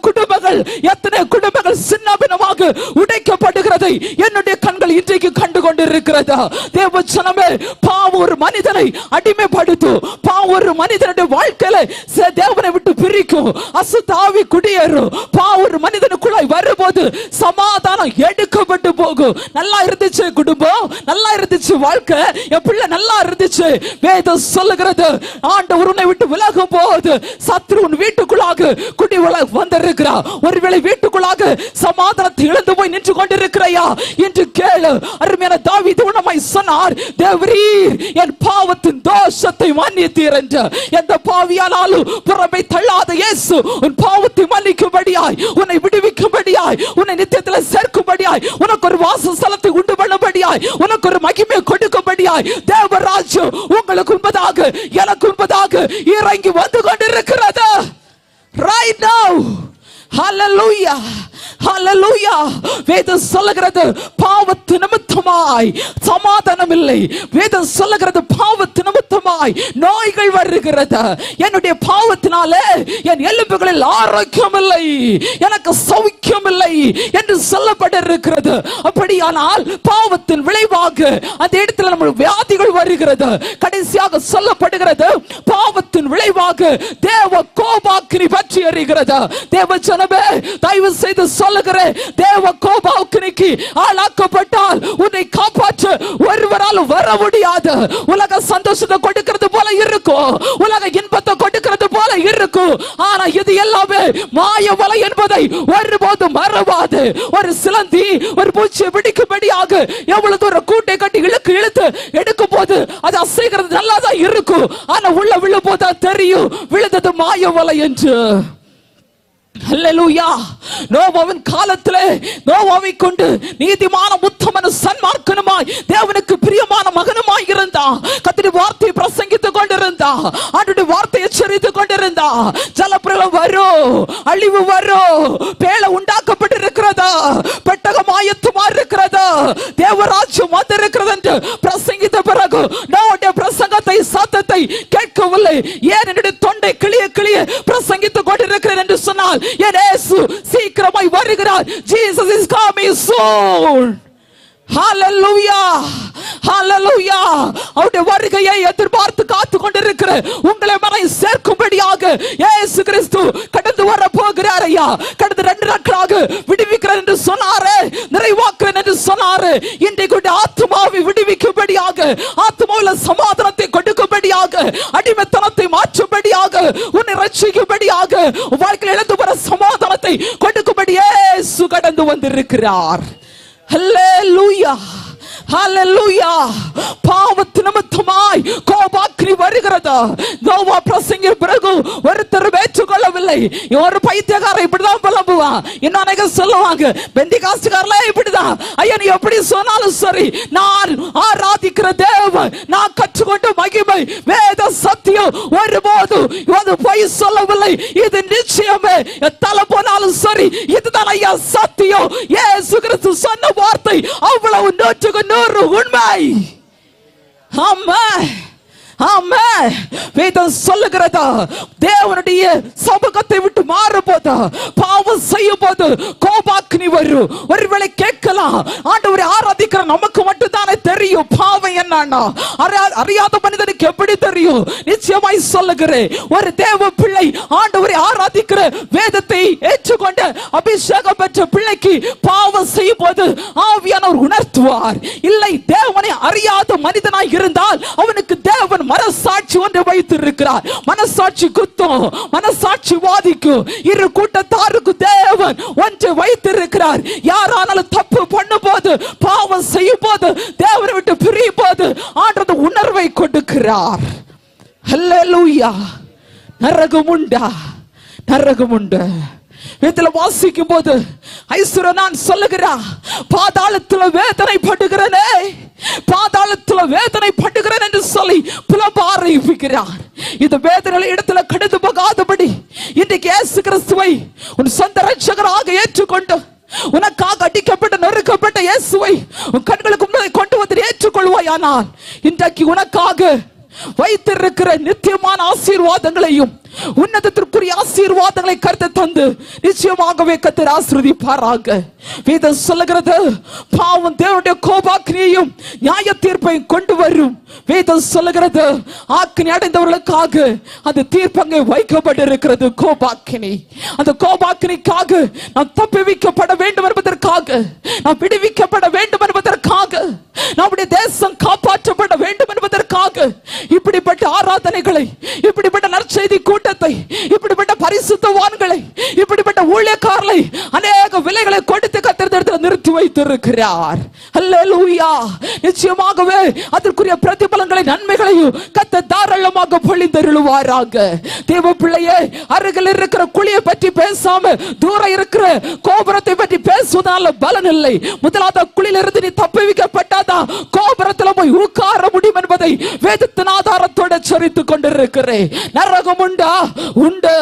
குடும்பங்கள் சின்னபின்னமாக உடைக்கப்படுகிறது என்னுடைய கண்கள் இன்றைக்கு கண்டு கொண்டிருக்கிறதா. தேவ ஜனமே, பாவம் ஒரு மனிதனை அடிமைப்படுத்தும், பாவம் ஒரு மனிதனுடைய வாழ்க்கையில தேவனை விட்டு பிரிக்கும், அசுத்த ஆவி குடியேறும். பாவம் ஒரு மனிதனுக்குள்ளாய் வரும்போது சமாதானம் எடுக்கப்பட்டு போகும். நல்லா இருந்துச்சு குடும்பம், நல்லா இருந்துச்சு வாழ்க்கை, என் பிள்ளை நல்லா இருந்துச்சு. வேதம் சொல்லுகிறது, ஆண்டவர் உன்னை விட்டு விலகும் போது சத்ரு உன் வீட்டுக்குள்ளாக குடி வந்திருக்கிறார். ஒருவேளை வீட்டுக்குள்ளாக சமாதானத்தை இழந்து போய் நின்று கொண்டிருக்கிறாயா என்று கேளு. அருமையான தாவீது உன்னமாய் சொன்னார், தேவரீர் என் பாவத்தின் தோஷத்தை மன்னித்தீர் என்று. எந்த பாவியானாலும் புறம்பை தள்ளாத இயேசு உன் பாவத்தை மன்னிக்கும்படியாய், உன்னை விடுவிக்கும்படியாய், உன்னை நித்தியத்தில் சேர்க்கும்படியாய், உனக்கு ஒரு வாசஸ்தலத்தை உண்டு பண்ணும்படியாய், உனக்கு ஒரு மகிமை கொடுக்கும்படியாய் தேவராஜ்யம் உங்களுக்கு முன்பதாக, எனக்கு முன்பதாக இறங்கி வந்து கொண்டிருக்கிறது. Right now. Hallelujah. ஹல்லேலூயா. வேதம் சொல்லுகிறது, பாவத்து நிமித்தமாய் சமாதானம் இல்லை. வேதம் சொல்லுகிறது, பாவத்து நிமித்தமாய் நோய்கள் வருகிறது. என்னுடைய பாவத்தினாலே என் எலும்புகளில் ஆரோக்கியம் இல்லை, எனக்கு சௌக்கியம் இல்லை என்று சொல்லப்பட்டிருக்கிறது. அப்படியானால் பாவத்தின் விளைவாக அந்த இடத்துல நம்ம வியாதிகள் வருகிறது. கடைசியாக சொல்லப்படுகிறது, பாவத்தின் விளைவாக தேவ கோபாக்கினி பற்றி எறிகிறது. தேவ ஜனமே, தயவு செய்து சொல்லுகிறேன், தேவ கோபாக்கினிக்கு ஆளாக்கப்பட்டால் உன்னை காப்பாற்ற ஒருவரால் வர முடியாது. உலக சந்தோஷத்தை கொடுக்கிறது போல இருக்கும், உலக இன்பத்தை கொடுக்கிறது போல இருக்கும். ஆனா இது எல்லாமே மாய வலை என்பதை ஒருபோதும் மறவாது. ஒரு சிலந்தி ஒரு பூச்சியை பிடிக்கும்படியாக எவ்வளவு தூரம் கூட்டை கட்டி இழுத்து எடுக்கும் போது அது அசைகிறது நல்லாதான் இருக்கும். ஆனா உள்ள விழும் போது தெரியும் விழுந்தது மாய வலை என்று. ஹல்லேலூயா. நோவாவின் காலத்திலே நோவாவை கொண்டு நீதிமான உத்தமன சன்மார்க்கனுமாய் தேவனுக்கு பிரியமான மகனுமாய் இருந்தான். கர்த்தருடைய வார்த்தையை பிரசங்கித்துக் கொண்டிருந்தான், ஆண்டவருடைய வார்த்தையை எச்சரித்துக் கொண்டிருந்தான். ஜலப்பிரளயம் வரும், அழிவு வரும், பேழ உண்டாக்கப்பட்டிருக்கிறதா, பெட்டகம் ஆயத்தமா இருக்கிறதா, தேவராஜ்யம் வந்திருக்கிறது என்று பிரசங்கித்த பிறகு நோவாவுடைய பிரசங்கத்தை சத்தத்தை கேட்கவில்லை. ஏன் என்னுடைய தொண்டை கிளிய கிளிய பிரசங்கித்துக் கொண்டிருக்கிறேன் என்று சொன்னால், இயேசு சீக்கிரமாய் வருகிறார். Jesus is coming soon. Hallelujah. Hallelujah. அவருடைய வருகையை எதிர்பார்த்து காத்து கொண்டிருக்கிற உங்களை மனை சேர்க்கும்படியாக இயேசு கிறிஸ்து கடந்து வர போகிறார். ஐயா, கடந்த 2 நாட்களாக விடுவிக்கிறேன் என்று சொன்னாரே, நிறைவாக்குறேன் என்று சொன்னாரே. இன்றைக்கு ஆத்மாவை விடுவிக்கும்படியாக, ஆத்மாவில சமாதானத்தை கொடுக்கும்படியாக, அடிமைத்தனத்தை மாற்றும்படியாக, உன்னை ரட்சிக்கும்படியாக, வாழ்க்கையில் இழந்து வர சமாதானத்தை கொடுக்கும்படி இயேசு கடந்து வந்திருக்கிறார். ஹல்லேலூயா. ஹalleluya. பாவத்து நிமித்தமாய் கோபாக்கினி வருகிறது. நோவா பிரசங்கிய பிறகு ஒருத்தர் ஏற்றுக்கொள்ளவில்லை. ஒரு பைத்தியக்காரன் இப்படிதான் புலம்புவான். இன்னும் அநேக சொல்லுவாங்க பெந்திகாஸ்துக்காரல இப்படிதான். ஐயா நீ எப்படி சொன்னாலும் சரி, நான் ஆராதிக்கிற தேவன், நான் கற்றுக்கொண்ட மகிமை வேத சத்தியம் ஒருபோது இது பொய் சொல்லவில்லை. இது நிச்சயமே. தலை போனாலும் சரி, இதுதான் ஐயா சத்தியம். இயேசு கிறிஸ்து சொன்ன வார்த்தை அவ்வளவு 100% உண்மை. ஆமென். ஆமென். வேதம் சொல்லுகிறதா, தேவனுடைய சமூகத்தை விட்டு மாறும்போது, பாவம் செய்யும் போது கோபாக்கினி வரும். ஒருவேளை கேட்கலாம், ஆண்டவரை ஆராதிக்கிற நமக்கு மட்டும் தானே தெரியும் பாவம் என்னன்னா, அறியாத மனிதனுக்கு எப்படி தெரியும்? நிச்சயமாய் சொல்லுகிறேன், ஒரு தேவ பிள்ளை ஆண்டவரை ஆராதிக்கிற வேதத்தை ஏற்றுக்கொண்ட அபிஷேகம் பெற்ற பிள்ளைக்கு பாவம் செய்யும் போது ஆவியானவர் உணர்த்துவார். இல்லை, தேவனை அறியாத மனிதனாய் இருந்தால் அவனுக்கு தேவன் மனசாட்சி ஒன்று வைத்திருக்கிறார். மனசாட்சி குத்தும், மனசாட்சி வாதிக்கும். இரு கூட்டத்தாருக்கு தேவன் ஒன்று வைத்திருக்கிறார். யாரானாலும் தப்பு பண்ணும் போது, பாவம் செய்யும் போது, தேவனை விட்டு பிரியும் போது ஆண்டவர் உணர்வை கொடுக்கிறார். ஹல்லேலூயா. நரகம் உண்டா? நரகம் உண்டு. வேதத்துல வாசிக்கும் போது ஐசுரன் நான் சொல்லுகிறான், பாதாளத்துல வேதனை படுகிறனே, பாதாளத்துல வேதனை படுகிறேன் என்று சொல்லி புலம்ப ஆரம்பிக்கிறார். இந்த வேதனை இடத்துல கடந்து போகாதபடி இன்றைக்கு இயேசு கிறிஸ்துவை உன் சொந்த ரட்சகராக ஏற்றுக்கொண்டு, உனக்காக அடிக்கப்பட்ட நொறுக்கப்பட்ட இயேசுவை உன் கண்களுக்கு முன்னாடி கொண்டு வந்து ஏற்றுக்கொள்வாயானால், இன்றைக்கு உனக்காக வைத்திருக்கிற நித்தியமான ஆசீர்வாதங்களையும் உன்னதத்திற்குரிய ஆசீர்வாதங்களை கருத்து தந்து நிச்சயமாகவே கர்த்தர் ஆசீர்வதிப்பாராக. வேதம் சொல்லுகிறது, பாவம் தேவனுடைய கோபாக்கினியையும் நியாய தீர்ப்பையும் கொண்டு வரும். வேதம் சொல்லுகிறது, ஆக்கினி அடைந்தவர்களுக்காக அந்த தீர்ப்பங்கே வைக்கப்பட்டிருக்கிறது. கோபாக்கினி, அந்த கோபாக்கினிக்காக நாம் தப்புவிக்கப்பட வேண்டும் என்பதற்காக, நாம் விடுவிக்கப்பட வேண்டும் என்பதற்காக, நம்முடைய தேசம் காப்பாற்றப்பட வேண்டும் என்பதற்காக இப்படிப்பட்ட ஆராதனைகளை, இப்படிப்பட்ட நற்செய்தி கூட்டத்தை, இப்படிப்பட்ட பரிசுத்தவான்களை, இப்படிப்பட்ட ஊழியக்காரர்களை அநேக விலைகளை கொடுத்து கர்த்தர் நிறுத்தி வைத்திருக்கிறார். ஹல்லேலூயா. நிச்சயமாகவே அதற்குரிய பிரதிபலங்களை, நன்மைகளையும் கர்த்தர் தாராளமாக பொழிந்தருளுவாராக. தேவ பிள்ளையே, அருகில் இருக்கிற குழியை பற்றி பேசாம தூரம் இருக்கிற கோபுரத்தை பற்றி பேசுவதால பலன் இல்லை. முதலாவது குழியிலிருந்து நீ தப்புவிக்கப்பட்டாதான் கோபுரத்தில் போய் உட்கார முடியும் என்பதை வேதத்தின் ஆதாரத்தோடு சரித்துக் கொண்டிருக்கிறேன். நரகம் உண்டா? உண்டு.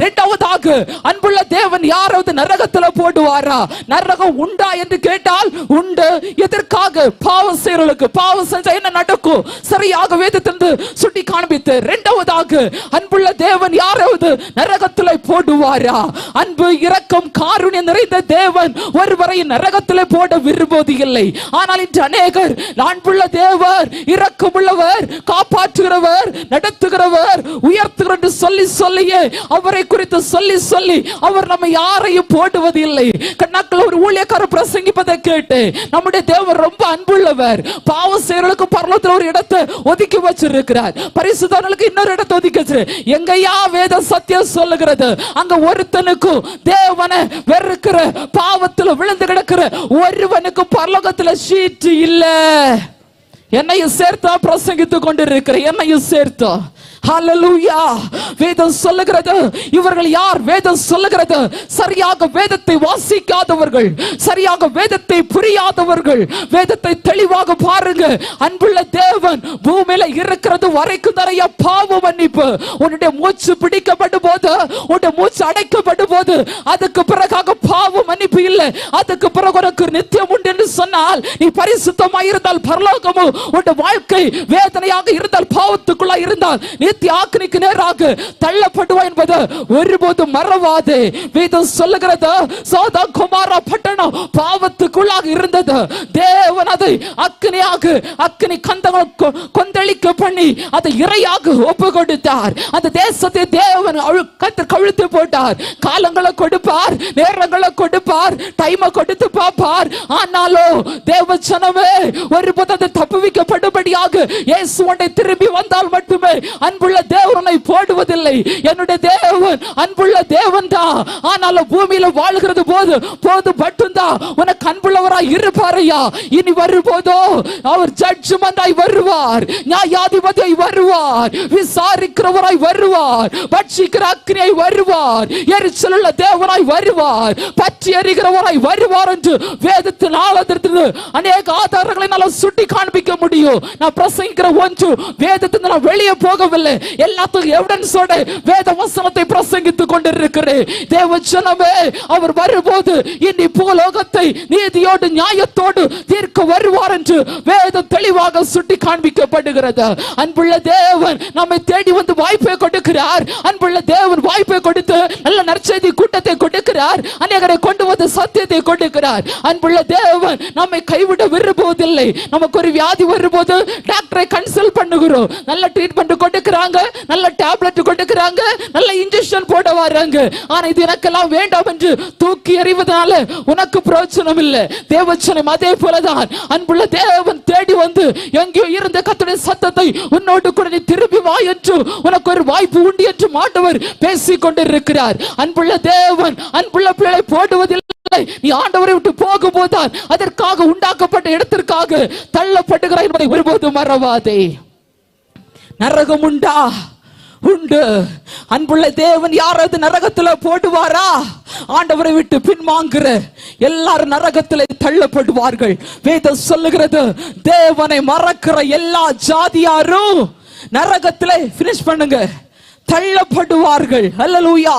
இரண்டாவதாக, அன்புள்ள தேவன் யாராவது நரகத்தில் போடுவாரா? நரகம் உண்டா என்று கேட்டால் உண்டு. எதற்காக? பாவம் செய்யறவர்களுக்கு. பாவம் செஞ்சா என்ன நடக்கும்? சரியாக வேதத்திலிருந்து சுட்டி காண்பித்து. இரண்டாவதாக, அன்புள்ள தேவன் யாராவது நரகத்தில் போடுவாரா? அன்பு, இரக்கம், காருண்யம் நிறைந்த தேவன் ஒருவரை நரகத்தில் போட விரும்புவது இல்லை. ஆனால் இன்று அநேகர் அன்புள்ள தேவர், இரக்கமுள்ளவர், காப்பாற்றுகிறவர், நடத்துகிறவர், உயர்த்துகிறவர் என்று சொல்லி சொல்லியே அவரை குறித்து சொல்லி சொல்லி அவர் நம்ம யாரையும் போடுவது இல்லை. கண்ணாக்கள் ஒரு ஊழியக்காரர் பிரசங்கிப்பதை கேட்டு, நம்முடைய தேவர் ரொம்ப அன்புள்ளவர், பாவம் செய்யறவர்களுக்கு பரலோகத்தில் ஒரு இடத்தை ஒதுக்கி வச்சிருக்கிறார், பரிசுத்தவான்களுக்கு இன்னொரு இடத்தை ஒதுக்கி வச்சிரு. எங்கயா வேத சத்தியம் சொல்லுகிறது, அங்க ஒருத்தனுக்கும் தேவனை வெறுக்கிற பாவத்தில் விழுந்து கிடக்கிற ஒருவனுக்கு பரலோகத்தில் சீட்டு இல்ல. என்னையும் சேர்த்தா பிரசங்கித்துக் கொண்டிருக்கிறேன், என்னையும் சேர்த்தா. ஹல்லேலூயா. வேதம் சொல்லுகிறது, இவர்கள் யார்? வேதம் சொல்லுகிறது, சரியாக வேதத்தை வாசிக்காதவர்கள், சரியாக வேதத்தை புரியாதவர்கள். வேதத்தை தெளிவாக பாருங்க. அன்புள்ள தேவன் பூமியில இருக்கிறது வரைக்கும் நிறைய பாவ மன்னிப்பு. உன்னுடைய மூச்சு பிடிக்கப்படும் போது, உன்னுடைய மூச்சு அடைக்கப்படும் போது, அதுக்கு பிறகாக பாவ மன்னிப்பு இல்லை. அதுக்கு பிறகு உனக்கு நித்தியம் உண்டு என்று சொன்னால், நீ பரிசுத்தமாய் இருந்தால் பரலோகமும், உன்னுடைய வாழ்க்கை வேதனையாக இருந்தால், பாவத்துக்குள்ள இருந்தால் நித்திய ஆக்கினிக்கு நேராக தள்ளப்படுவா என்பது ஒருபோதும் மறவாதே. வேதம் சொல்லுகிறது, சோதா குமாரா பட்டணம் பாவத்துக்குள்ளாக இருந்தது. தேவன் அதை அக்கினியாக, அக்கினி கந்தங்கள் கொந்தளிக்க பண்ணி அதை இறையாக ஒப்பு கொடுத்தார். அந்த தேசத்தை தேவன் கழுத்து போட்டார். காலங்களை கொடுப்பார், நேரங்களை கொடுப்பார், டைமை கொடுத்து பார்ப்பார். ஆனாலும் தேவ ஜனமே ஒருபோது தப்புவிக்கப்படும்படியாக இயேசு திரும்பி வந்தால் மட்டுமே அன்பு அன்புள்ள தேவனை போடுவதில்லை. என்னுடைய தேவன் அன்புள்ள தேவன் தான். ஆனாலும் பூமியில வாழ்கிறது போது மட்டும்தான் உனக்கு அன்புள்ளவராய் இருப்பாரையா. இனி வரும்போதோ அவர் ஜட்ஜ்மெண்டாய் வருவார், நியாயாதிபதியாய் வருவார், விசாரிக்கிறவராய் வருவார், பட்சிக்கிற அக்னியாய் வருவார், எரிச்சலுள்ள தேவனாய் வருவார், பற்றி எறிகிறவராய் வருவார் என்று வேதத்தின் ஆழத்திலிருந்து அநேக ஆதாரங்களை நான் சுட்டி காண்பிக்க முடியும். நான் பிரசங்கிக்கிற ஒன்று வேதத்திலிருந்து நான் வெளியே போகவில்லை. எல்லாத்துக்கும் எவிடன்ஸோட வேத வசனத்தை பிரசங்கித்துக் கொண்டிருக்கிறேன். தேவ ஜனமே, அவர் வரும்போது இனி பூலோகத்தை நீதியோடு நியாயத்தோடு தீர்க்க வருவார் என்று வேதம் தெளிவாக சுட்டி காண்பிக்கப்படுகிறது. அன்புள்ள தேவன் நம்மை தேடி வந்து வாய்ப்பை கொடுக்கிறார். அன்புள்ள தேவன் வாய்ப்பை கொடுத்து நல்ல நற்செய்தி கூட்டத்தை கொடுக்கிறார். அநேகரை கொண்டு வந்து சத்தியத்தை கொடுக்கிறார். அன்புள்ள தேவன் நம்மை கைவிட விரும்புவதில்லை. நமக்கு ஒரு வியாதி வரும்போது டாக்டரை கன்சல்ட் பண்ணுகிறோம். நல்ல ட்ரீட்மெண்ட் கொடுக்கிறாங்க, நல்ல டேப்லெட் கொடுக்கிறாங்க, நல்ல இன்ஜெக்ஷன் போட வராங்க. ஆனா இது எனக்கெல்லாம் வேண்டாம் என்று தூக்கி எறிவதனால உனக்கு பிரயோஜனம் இல்லை. தேவச்சனம் அதே போலதான். அன்புள்ள தேவன் தேடி வந்து எங்கேயோ இருந்த கர்த்தருடைய சத்தத்தை உன்னோடு கூட நீ திரும்பி வா என்று உனக்கு ஒரு வாய்ப்பு உண்டு என்று ஆண்டவர் பேசிக் கொண்டிருக்கிறார். அன்புள்ள தேவன் அன்புள்ள பிள்ளை போடுவதில்லை. நீ ஆண்டவரை விட்டு போகும்போதுதான் அதற்காக உண்டாக்கப்பட்ட இடத்திற்காக தள்ளப்படுகிறாய் என்பதை ஒருபோதும் மறவாதே. நரகம் உண்டா? உண்டு. அன்புள்ள தேவன் யாராவது நரகத்துல போடுவாரா? ஆண்டவரை விட்டு பின்வாங்குற எல்லாரும் நரகத்திலே தள்ளப்படுவார்கள். வேதம் சொல்லுகிறது, தேவனை மறக்கிற எல்லா ஜாதியாரும் நரகத்திலே பினிஷ் பண்ணுங்க, தள்ளப்படுவார்கள். அல்லேலூயா.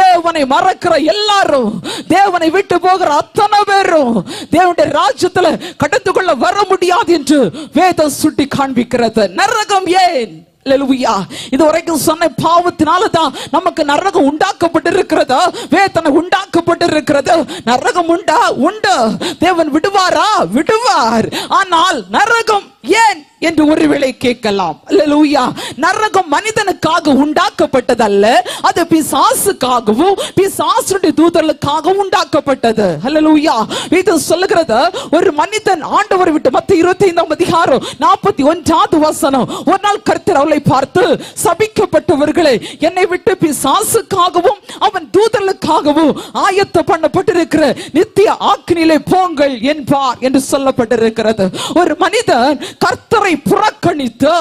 தேவனை மறக்கிற எல்லாரும், தேவனை விட்டு போகிற அத்தனை பேரும் தேவனுடைய ராஜ்யத்துல கடந்து கொள்ள வர முடியாது என்று வேதம் சுட்டி காண்பிக்கிறது. நரகம் ஏன்? அல்லேலூயா. இதுவரைக்கும் சொன்ன பாவத்தினால தான் நமக்கு நரகம் உண்டாக்கப்பட்டிருக்கிறது, வேதனை உண்டாக்கப்பட்டிருக்கிறது. நரகம் உண்டா? உண்டு. தேவன் விடுவாரா? விடுவார். ஆனால் நரகம் ஏன் என்று ஒருவேளை கேட்கலாம். அல்லேலூயா. நரகம் மனிதனுக்காக உண்டாக்கப்பட்டதல்ல, அது பிசாசுக்காகவும் பிசாசுடைய தூதர்களுக்காகவும் உண்டாக்கப்பட்டது. அல்லேலூயா. இது சொல்லுகிறது, ஒரு மனிதன் ஆண்டவரை விட்டு மத்திய 25 அதிகாரம் 41 வசனம், ஒரு நாள் கர்த்தர் அவளை பார்த்து, சபிக்கப்பட்டவர்களே, என்னை விட்டு பிசாசுக்காகவும் அவன் தூதர்களுக்காகவும் ஆயத்த பண்ணப்பட்டிருக்கிற நித்திய ஆக்கினிலே போங்கள் என்பார் என்று சொல்லப்பட்டிருக்கிறது. ஒரு மனிதன் கர்த்தரை புறக்கணித்து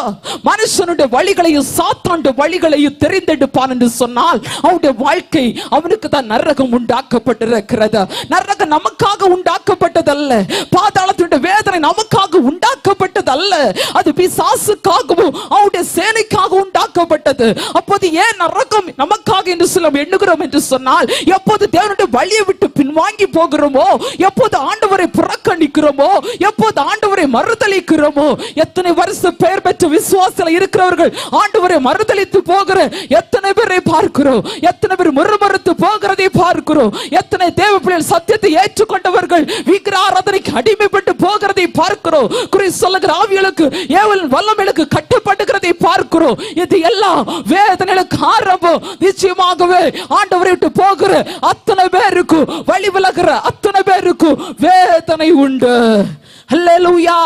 மனுஷனுடைய வழிகளையும் சாத்தானுடைய வழிகளையும் தெரிந்தெடுப்பான் என்று சொன்னால் அவனுடைய வாழ்க்கை அவனுக்கு தான் நரகம் உண்டாக்கப்பட்டிருக்கிறது. நரகம் நமக்காக உண்டாக்கப்பட்டதல்ல, பாதாளத்தினுடைய வேதனை நமக்காக உண்டாக்கப்பட்டதல்ல, அது பிசாசுக்காகவும் அவனுடைய சேனைக்காக உண்டாக்கப்பட்டது. அப்போது ஏன் நரகம் நமக்காக என்று சொல்ல எண்ணுகிறோம் என்று சொன்னால், எப்போது தேவனுடைய வழியை விட்டு பின்வாங்கி போகிறோமோ, எப்போது ஆண்டவரை புறக்கணிக்கிறோமோ, எப்போது ஆண்டவரை மறுதலிக்கிறோமோ, எத்தனை வருஷம் பெயர் பெற்ற விசுவாசத்தில் இருக்கிறவர்கள் ஆண்டவரை மறுதலித்து போகிற எத்தனை பேரை பார்க்கிறோம், எத்தனை பேர் முறுமுறுத்து போகிறதை பார்க்கிறோம், எத்தனை தேவ பிள்ளைகள் சத்தியத்தை ஏற்றுக்கொண்டவர்கள் விக்கிரக ஆராதனைக்கு அடிமைப்பட்டு போகிறதை பார்க்கிறோம், குறி சொல்லுகிற ஆவிகளுக்கு ஏவல் வல்லமைகளுக்கு கட்டுப்படுகிறதை பார்க்கிறோம். இது எல்லாம் வேதனைகளுக்கு ஆரம்பம். நிச்சயமாகவே ஆண்டவரை விட்டு போகிற அத்தனை பேருக்கு, வழி விலகிற அத்தனை பேருக்கு வேதனை உண்டு. அல்லேலூயா.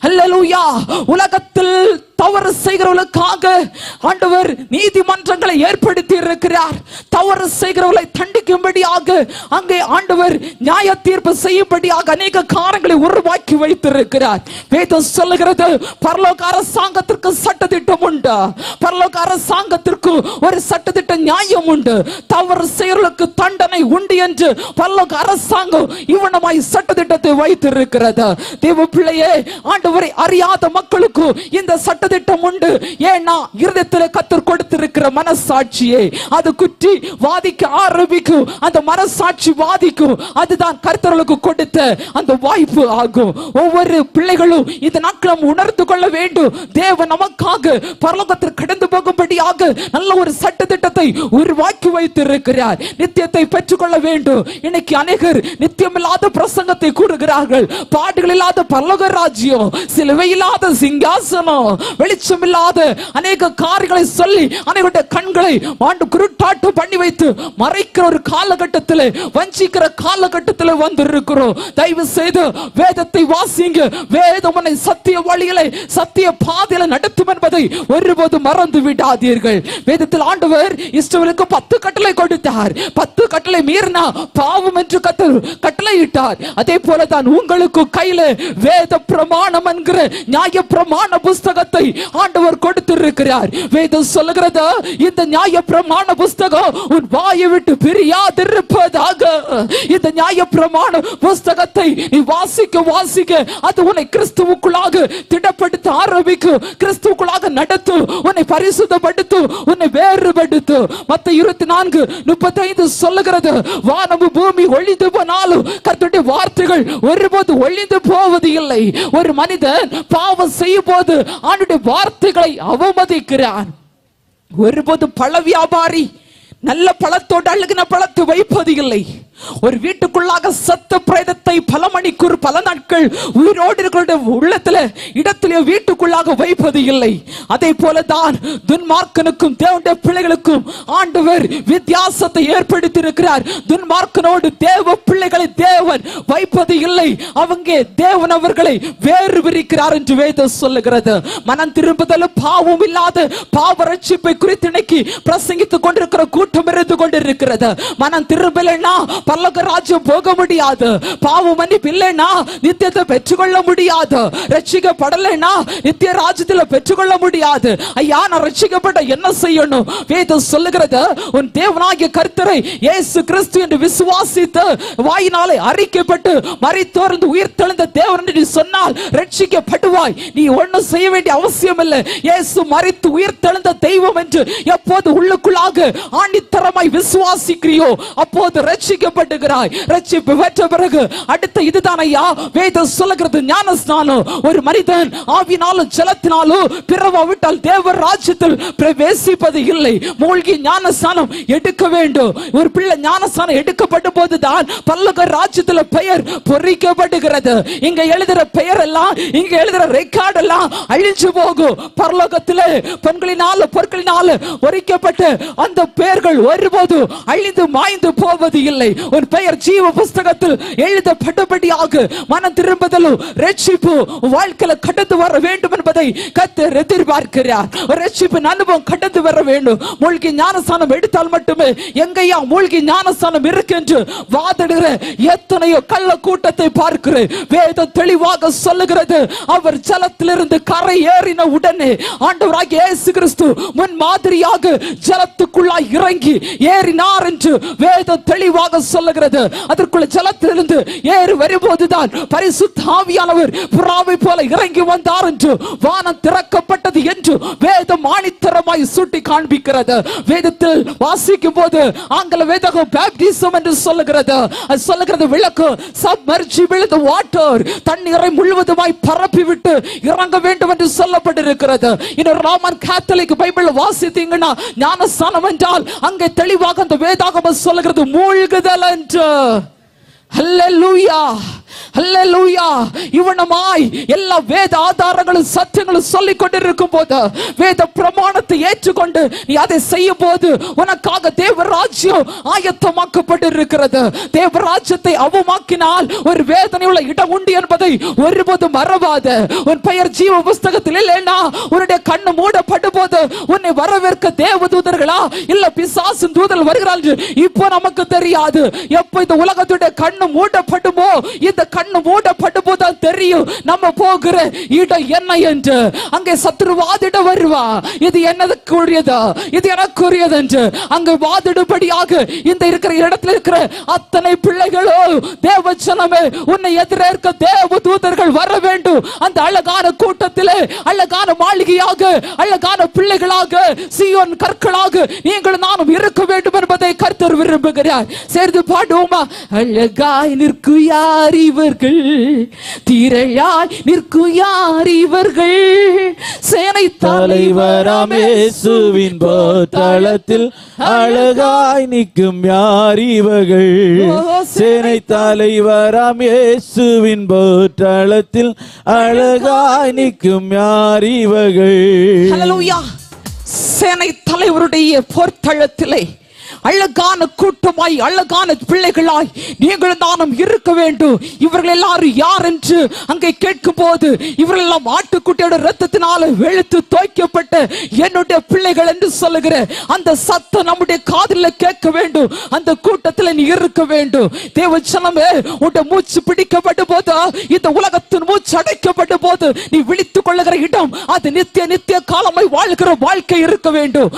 அல்லேலூயா. உலகத்தில் தவறு செய்கிறவர்களுக்காக ஆண்டவர் நீதிமன்றங்களை ஏற்படுத்தி இருக்கிறார். தவறு செய்கிறவர்களை தண்டிக்கும்படியாக அங்கே ஆண்டவர் நியாய தீர்ப்பு செய்யும்படியாக அநேக காரியங்களை உருவாக்கி வைத்திருக்கிறார். வேதம் சொல்லுகிறது, பரலோக அரசாங்கத்திற்கு சட்டத்திட்டம் உண்டு, பரலோக அரசாங்கத்திற்கு ஒரு சட்டத்திட்ட நியாயம் உண்டு, தவறு செய்கிறவர்களுக்கு தண்டனை உண்டு என்று பரலோக அரசாங்கம் இவனமாய் சட்டத்திட்டத்தை வைத்திருக்கிறது. தேவ பிள்ளையே, ஆண்டவரை அறியாத மக்களுக்கு இந்த சட்டத்திட்டம் உண்டு. ஏன்னா இருதயத்தில் கர்த்தர் கொடுத்திருக்கிற மனசாட்சியை அது குற்றி வாதிக்க ஆரம்பிக்கும். அந்த மனசாட்சி வாதிக்கும். அதுதான் கர்த்தர்களுக்கு கொடுத்த அந்த வாய்ப்பு ஆகும். ஒவ்வொரு பிள்ளைகளும் இந்த நாட்களும் உணர்ந்து கொள்ள வேண்டும். தேவன் நமக்காக பரலோகத்தில் கடந்து போகும்படியாக நல்ல ஒரு சட்டத்திட்டத்தை உருவாக்கி வைத்திருக்கிறார். நித்தியத்தை பெற்றுக்கொள்ள வேண்டும். இன்னைக்கு அநேகர் நித்தியமில்லாத பிரசங்கத்தை கூறுகிறார்கள், பாடுகளில் இல்லாத பரலோக ராஜ்யம், சிலுவை இல்லாத சிங்காசனம், வெளிச்சம் இல்லாத அநேக காரியங்களை சொல்லி அனைவருடைய கண்களை குருட்டாட்டு பண்ணி வைத்து மறைக்கிற ஒரு காலகட்டத்தில், வஞ்சிக்கிற காலகட்டத்தில் வந்து இருக்கிறோம். தயவு செய்து வேதத்தை வாசிங்க. வேதம் உன்னை சத்திய வழிகளை சத்திய பாதையில நடத்தும் என்பதை ஒருபோது மறந்து விடாதீர்கள். வேதத்தில் ஆண்டவர் இஸ்ரவேலுக்கு 10 கட்டளை கொடுத்தார். 10 கட்டளை மீறினா பாவம் என்று கட்டளையிட்டார். அதே போல தான் உங்களுக்கு கையில வேத பிரமாணம் என்கிற நியாய பிரமாண புஸ்தகத்தை ஆண்டவர் கொடுத்திருக்கிறார். வேதம் சொல்லுகிறது, இந்த நியாய பிரமாண புஸ்தகம் உன் வாயை விட்டு பிரியாதிருப்பதாக. இந்த நியாய பிரமாண புஸ்தகத்தை நீ வாசிக்க வாசிக்க அது உன்னை கிறிஸ்துவுக்குள்ளாக திடப்படுத்த ஆரம்பிக்கும், கிறிஸ்துவுக்குள்ளாக நடத்தும், உன்னை பரிசுத்தப்படுத்தும், உன்னை வேறுபடுத்தும். மத்தேயு 24:35 சொல்லுகிறது, வானமும் பூமி ஒழிந்து போனாலும் கர்த்தருடைய வார்த்தைகள் ஒருபோது ஒழிந்து போவது இல்லை. ஒரு மனிதன் பாவம் செய்யும் போது அவனுடைய வார்த்தைகளை அவமதிக்கிறான். ஒருபோது பழ வியாபாரி நல்ல பழத்தோடு அழுகின பழத்தை வைப்பது இல்லை. ஒரு வீட்டுக்குள்ளாக சத்த பிரேதத்தை பல மணிக்கூர் பல நாட்கள் உயிரோடு இருக்கிற உள்ளத்துல இடத்திலே வீட்டுக்குள்ளாக வைப்பது இல்லை. அதே போலதான் துன்மார்க்கனுக்கும் தேவனுடைய பிள்ளைகளுக்கும் ஆண்டவர் வித்தியாசத்தை ஏற்படுத்தி இருக்கிறார். துன்மார்க்கனோடு தேவ பிள்ளைகளை தேவன் வைப்பது இல்லை. அவங்க தேவன் அவர்களை வேறு விரிக்கிறார் என்று வேதம் சொல்லுகிறது. மனம் திரும்புதல் பாவம் இல்லாத பாவ ரட்சிப்பை குறித்து இன்னைக்கு பிரசங்கித்துக் கொண்டிருக்கிற கூட்டம் இருந்து கொண்டிருக்கிறது. மனம் திரும்பலன்னா பரலோக ராஜ்யம் போக முடியாது. பாவம் மன்னிப்பு இல்லைன்னா நித்தியத்தை பெற்றுக்கொள்ள முடியாது. ரட்சிக்கப்படலைன்னா நித்திய ராஜ்யத்தில் பெற்றுக்கொள்ள முடியாது. ஐயா, நான் ரட்சிக்கப்பட்ட என்ன செய்யணும்? வேதம் சொல்லுகிறது, உன் தேவனாகிய கர்த்தரை இயேசு கிறிஸ்து என்று விசுவாசித்து வாயினாலே அறிக்கைப்பட்டு மரித்தோர்ந்து உயிர் தெழுந்த தேவன் என்று சொன்னால் ரட்சிக்கப்படுவாய். நீ ஒன்னும் செய்ய வேண்டிய அவசியம் இல்லை. இயேசு மரித்து உயிர் தெழுந்த தெய்வம் என்று எப்போது உள்ளுக்குள்ளாக ஆணித்தரமாய் விசுவாசிக்கிறியோ அப்போது ரட்சிக்கப்பட்ட ரட்சிப்பு பெற்ற பிறகு அடுத்த இதுதான் ஐயா வேதம் சொல்லுகிறது, ஞானஸ்நானம். ஒரு மனிதன் ஆவினாலும் ஜலத்தினாலும் பிறவாவிட்டால் தேவ ராஜ்யத்தில் பிரவேசிப்பது இல்லை. மூழ்கி ஞானஸ்நானம் எடுக்க வேண்டும். ஒரு பிள்ளை ஞானஸ்நானம் எடுக்கப்படும் போதுதான் பரலோக ராஜ்யத்தில் பெயர் பொறிக்கப்படுகிறது. இங்க எழுதுற பெயர் எல்லாம், இங்க எழுதுற ரெக்கார்ட் எல்லாம் அழிஞ்சு போகும். பரலோகத்திலே பெண்களினால பொருட்களினால பொறிக்கப்பட்ட அந்த பெயர்கள் ஒருபோது அழிந்து மாய்ந்து போவது இல்லை. ஒரு பெயர் ஜீவ புஸ்தகத்தில் எழுதப்பட்டபடியாக மனம் திரும்புதலும் ரட்சிப்பு வாழ்க்கையில கடந்து வர வேண்டும் என்பதை கர்த்தர் எதிர்பார்க்கிறார். ஒரு ரட்சிப்பின் அனுபவம் கடந்து வர வேண்டும். மூழ்கி ஞானஸ்நானம் எடுத்தால் மட்டுமே எங்கேயா மூழ்கி ஞானஸ்நானம் இருக்கு என்று வாதிடுகிற எத்தனையோ கள்ள கூட்டத்தை பார்க்கிறேன். வேதம் தெளிவாக சொல்லுகிறது, அவர் ஜலத்திலிருந்து கரை ஏறின உடனே ஆண்டவராகிய இயேசு கிறிஸ்து முன் மாதிரியாக ஜலத்துக்குள்ளாய் இறங்கி ஏறினார் என்று வேதம் தெளிவாக சொல்லுகிறது. அதற்குள்ள ஜலத்திலிருந்து ஏறி வரும்போதுதான் பரிசுத்த ஆவியானவர் புறாவை போல இறங்கி வந்தார் என்று வானம் திறக்கப்பட்டது என்று வேதம் ஆணித்தரமாய் சுட்டி காண்பிக்கிறது. வேதத்தில் வாசிக்கும் போது ஆங்கில வேதகம் பேப்டிசம் என்று சொல்லுகிறது. அது சொல்லுகிறது விளக்கு சப்மர்ஜிபிள் தி வாட்டர், தண்ணீரை முழுவதுமாய் பரப்பி விட்டு இறங்க வேண்டும் என்று சொல்லப்பட்டிருக்கிறது. இன்னொரு ரோமன் கேத்தலிக் பைபிள் வாசித்தீங்கன்னா ஞானஸ்நானம் என்றால் அங்கே தெளிவாக அந்த வேதாகமம் சொல்லுகிறது மூழ்குதல் என்று. ஹல்லேலூயா, ஹல்லேலூயா. இவனமாய் எல்லா வேத ஆதாரங்களும் சத்தியங்களும் சொல்லிக் கொண்டிருக்கும் போது வேத பிரமாணத்தை ஏற்றுக்கொண்டு நீ அதை செய்யும் போது உனக்காக தேவராஜ்யம் ஆயத்தமாக்கப்பட்டிருக்கிறது. தேவராஜ்யத்தை அவமாக்கினால் ஒரு வேதனை உள்ள இடம் உண்டு என்பதை ஒருபோதும் மறவாத. உன் பெயர் ஜீவ புஸ்தகத்தில் இல்லைன்னா உன்னுடைய கண்ணு மூடப்படும் போது உன்னை வரவேற்க தேவதூதர்களா இல்ல பிசாசின் தூதர்கள் வருகிறார்கள் இப்போ நமக்கு தெரியாது. எப்போ இந்த உலகத்துடைய கண்ணு மூடப்படுமோ, இந்த கண்ணு மூடப்படும் போது தெரியும் நம்ம போகிற இடம் என்ன என்று. அங்கே சத்துரு வாதிட வருவா, இது என்னதுக்குரியதா, இது எனக்குரியது என்று அங்கு வாதிடும்படியாக இந்த இருக்கிற இடத்துல இருக்கிற அத்தனை பிள்ளைகளோ தேவ ஜனமே உன்னை எதிரேற்க தேவ தூதர்கள் வர வேண்டும். அந்த அழகான கூட்டத்திலே அழகான மாளிகையாக அழகான பிள்ளைகளாக சீயோன் கற்களாக நீங்கள் நானும் இருக்க வேண்டும் என்பதை கர்த்தர் விரும்புகிறார். சேர்ந்து பாடுவோமா? அழகா திரளாய் நிற்கும் யார் இவர்கள், திரளாய் நிற்கும் யார் இவர்கள், சேனை தலைவராம் இயேசுவின் போர்த்தளத்தில் அழகாய் நிற்கும் யார் இவர்கள், சேனை தலைவராம் இயேசுவின் போர்த்தளத்தில் அழகாய் நிற்கும் யார் இவர்கள். ஹல்லேலூயா. சேனை தலைவருடைய போர்த்தளத்திலே அழகான கூட்டமாய் அழகான பிள்ளைகளாய் நீங்கள் நானும் இருக்க வேண்டும். இவர்கள் எல்லாரும் யார் என்று அங்கே கேட்கும் போது இவர்கள் எல்லாம் ஆட்டுக்குட்டியோட ரத்தத்தினால வெளுத்து தோய்க்கப்பட்ட என்னுடைய பிள்ளைகள் என்று சொல்லுகிற அந்த சத்தம் நம்முடைய காதில் கேட்க வேண்டும். அந்த கூட்டத்தில் நீ இருக்க வேண்டும். தேவச்சனமே, உன்னுடைய மூச்சு பிடிக்கப்பட்ட போது, இந்த உலகத்தின் மூச்சு அடைக்கப்பட்ட போது நீ விழித்துக் கொள்ளுகிற இடம் அது நித்திய நித்திய காலமாய் வாழ்கிற வாழ்க்கை இருக்க வேண்டும்.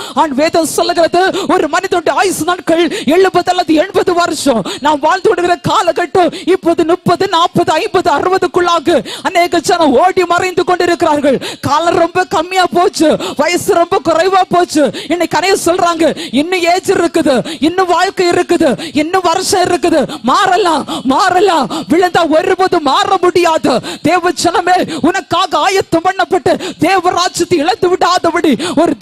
வேதம் சொல்லுகிறது, ஒரு மனிதனுடைய நாட்கள் 70 அல்லது 80 வருஷம் நாம் வாழ்ந்து வருகிற காலகட்டம் இப்போது 30, 40, 50, 60க்குள்ளாக அநேக ஜனம் ஓடி மறைந்து கொண்டிருக்கிறார்கள். காலம் ரொம்ப கம்மியா போச்சு, வயசு ரொம்ப குறைவா போச்சு. இன்னைக்கு அநேக சொல்றாங்க, இன்னும் ஏஜ் இருக்குது, இன்னும் வாழ்க்கை இருக்குது, இன்னும் வருஷம் இருக்குது, மாறலாம் மாறலாம். விழுந்தா ஒருபோது மாற முடியாது. தேவ ஜனமே, உனக்காக ஆயத்தம் பண்ணப்பட்டு தேவராஜ்யத்தை இழந்து விடாதபடி ஒரு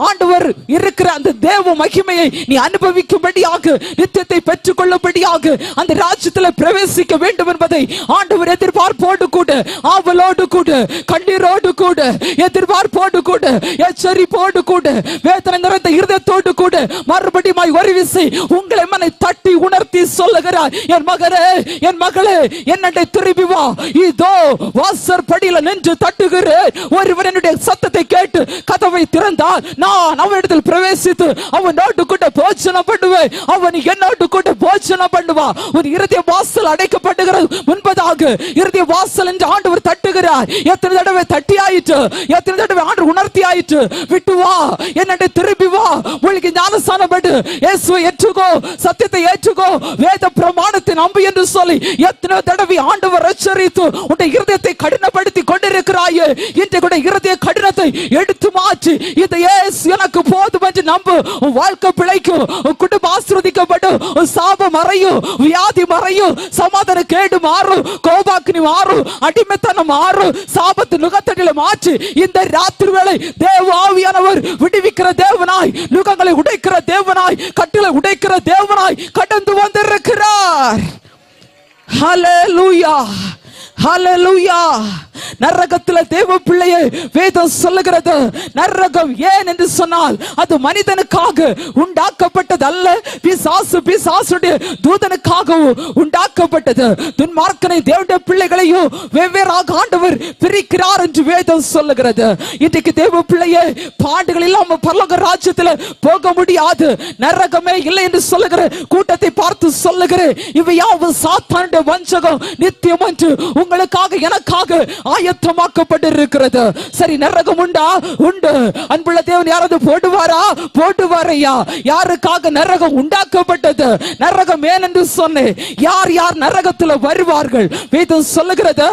ஆண்டவர் இருக்கிற அந்த தேவ மகிமையை நீ அனுபவிக்கும்படியாக, நித்தியத்தை பெற்றுக் கொள்ளும்படியாக அந்த ராஜ்யத்தில் பிரவேசிக்க வேண்டும் என்பதை ஆண்டவர் எதிர்பார்ப்போடு கூட, ஆவலோடு கூட, கண்ணீரோடு கூட, எதிர்பார்ப்போடு கூட, எச்சரிப்போடு கூட, வேதனை நிறைந்த இருதயத்தோடு கூட மறுபடியும் ஒரு விசை உங்களை மனை தட்டி உணர்த்தி சொல்லுகிறார், என் மகனே என் மகளே, என்னை திரும்பி வா. இதோ வாசற் படியில நின்று தட்டுகிறேன். ஒருவன் என்னுடைய சத்தத்தை கேட்டு கதவை திறந்தால் நான் அவனிடத்தில் பிரவேசித்து அவனோடு கூட போஜனம் பண்ணுவேன், அவன் என்னோடு கூட போஜனம் பண்ணுவான். ஒரு இருதய வாசல் அடைக்கப்படுகிறது முன்பதாக இருதய வாசல் என்று ஆண்டவர் தட்டுகிறார். எத்தனை தடவை தட்டி ஆயிற்று, எத்தனை தடவை ஆண்டவர் உணர்த்தி ஆயிற்று. விட்டு வா, என்னை திரும்பி வா, உங்களுக்கு ஞானஸ்நானம் படு, இயேசுவை ஏற்றுக்கோ, சத்தியத்தை ஏற்றுக்கோ, வேத பிரமாணத்தை நம்பு என்று சொல்லி எத்தனை தடவை ஆண்டவர் எச்சரித்து உன்னுடைய இருதயத்தை கடினப்படுத்தி கொண்டிருக்கிறாயே. இன்று கூட இருதய கடினத்தை எடுத்து மாற்றி, இந்த இயேசு எனக்கு போதும் என்று நம்பு. வாழ்க்கை பிழைக்கும், குடும்பம் ஆசீர்வதிக்கப்படும், சாபம் மறையும், வியாதி மறையும், சமாதான கேடு மாறும், கோபாக்கினி மாறும், அடிமைத்தனம் மாறும், சாபத்து நுகத்தடியில மாற்றி இந்த ராத்திரி வேளை தேவ ஆவியானவர் விடுவிக்கிற தேவனாய், நுகங்களை உடைக்கிற தேவனாய், கட்டிலை உடைக்கிற தேவனாய் கடந்து வந்திருக்கிறார். ஹல்லேலூயா ஹல்லேலூயா. நரகத்தில் தேவ பிள்ளையை வேதம் சொல்லுகிறது. நரகம் ஏன் என்று சொன்னால் அது மனிதனுக்காக உண்டாக்கப்பட்டது அல்ல, பிசாசுடைய தூதனுக்காகவும் உண்டாக்கப்பட்டது. துன்மார்க்கனை தேவனுடைய பிள்ளைகளையும் வெவ்வேறாக ஆண்டவர் பிரிக்கிறார் என்று வேதம் சொல்லுகிறது. இன்றைக்கு தேவ பிள்ளையை பாடுகள் இல்லாம பரலோக ராஜ்யத்தில் போக முடியாது. நரகமே இல்லை என்று சொல்லுகிற கூட்டத்தை பார்த்து சொல்லுகிறேன், இவையாவும் சாத்தானுடைய வஞ்சகம். நித்தியம் என்று உங்களுக்காக எனக்காக ஆயத்தமாக்கப்பட்டிருக்கிறது. சரி, நரகம் உண்டா? உண்டு. அன்புள்ள தேவன் யாராவது போடுவாரா? போடுவாரையா? யாருக்காக நரகம் உண்டாக்கப்பட்டது? நரகம் ஏன் என்று சொன்னேன். யார் யார் நரகத்தில் வருவார்கள்? வேதம் சொல்லுகிறது,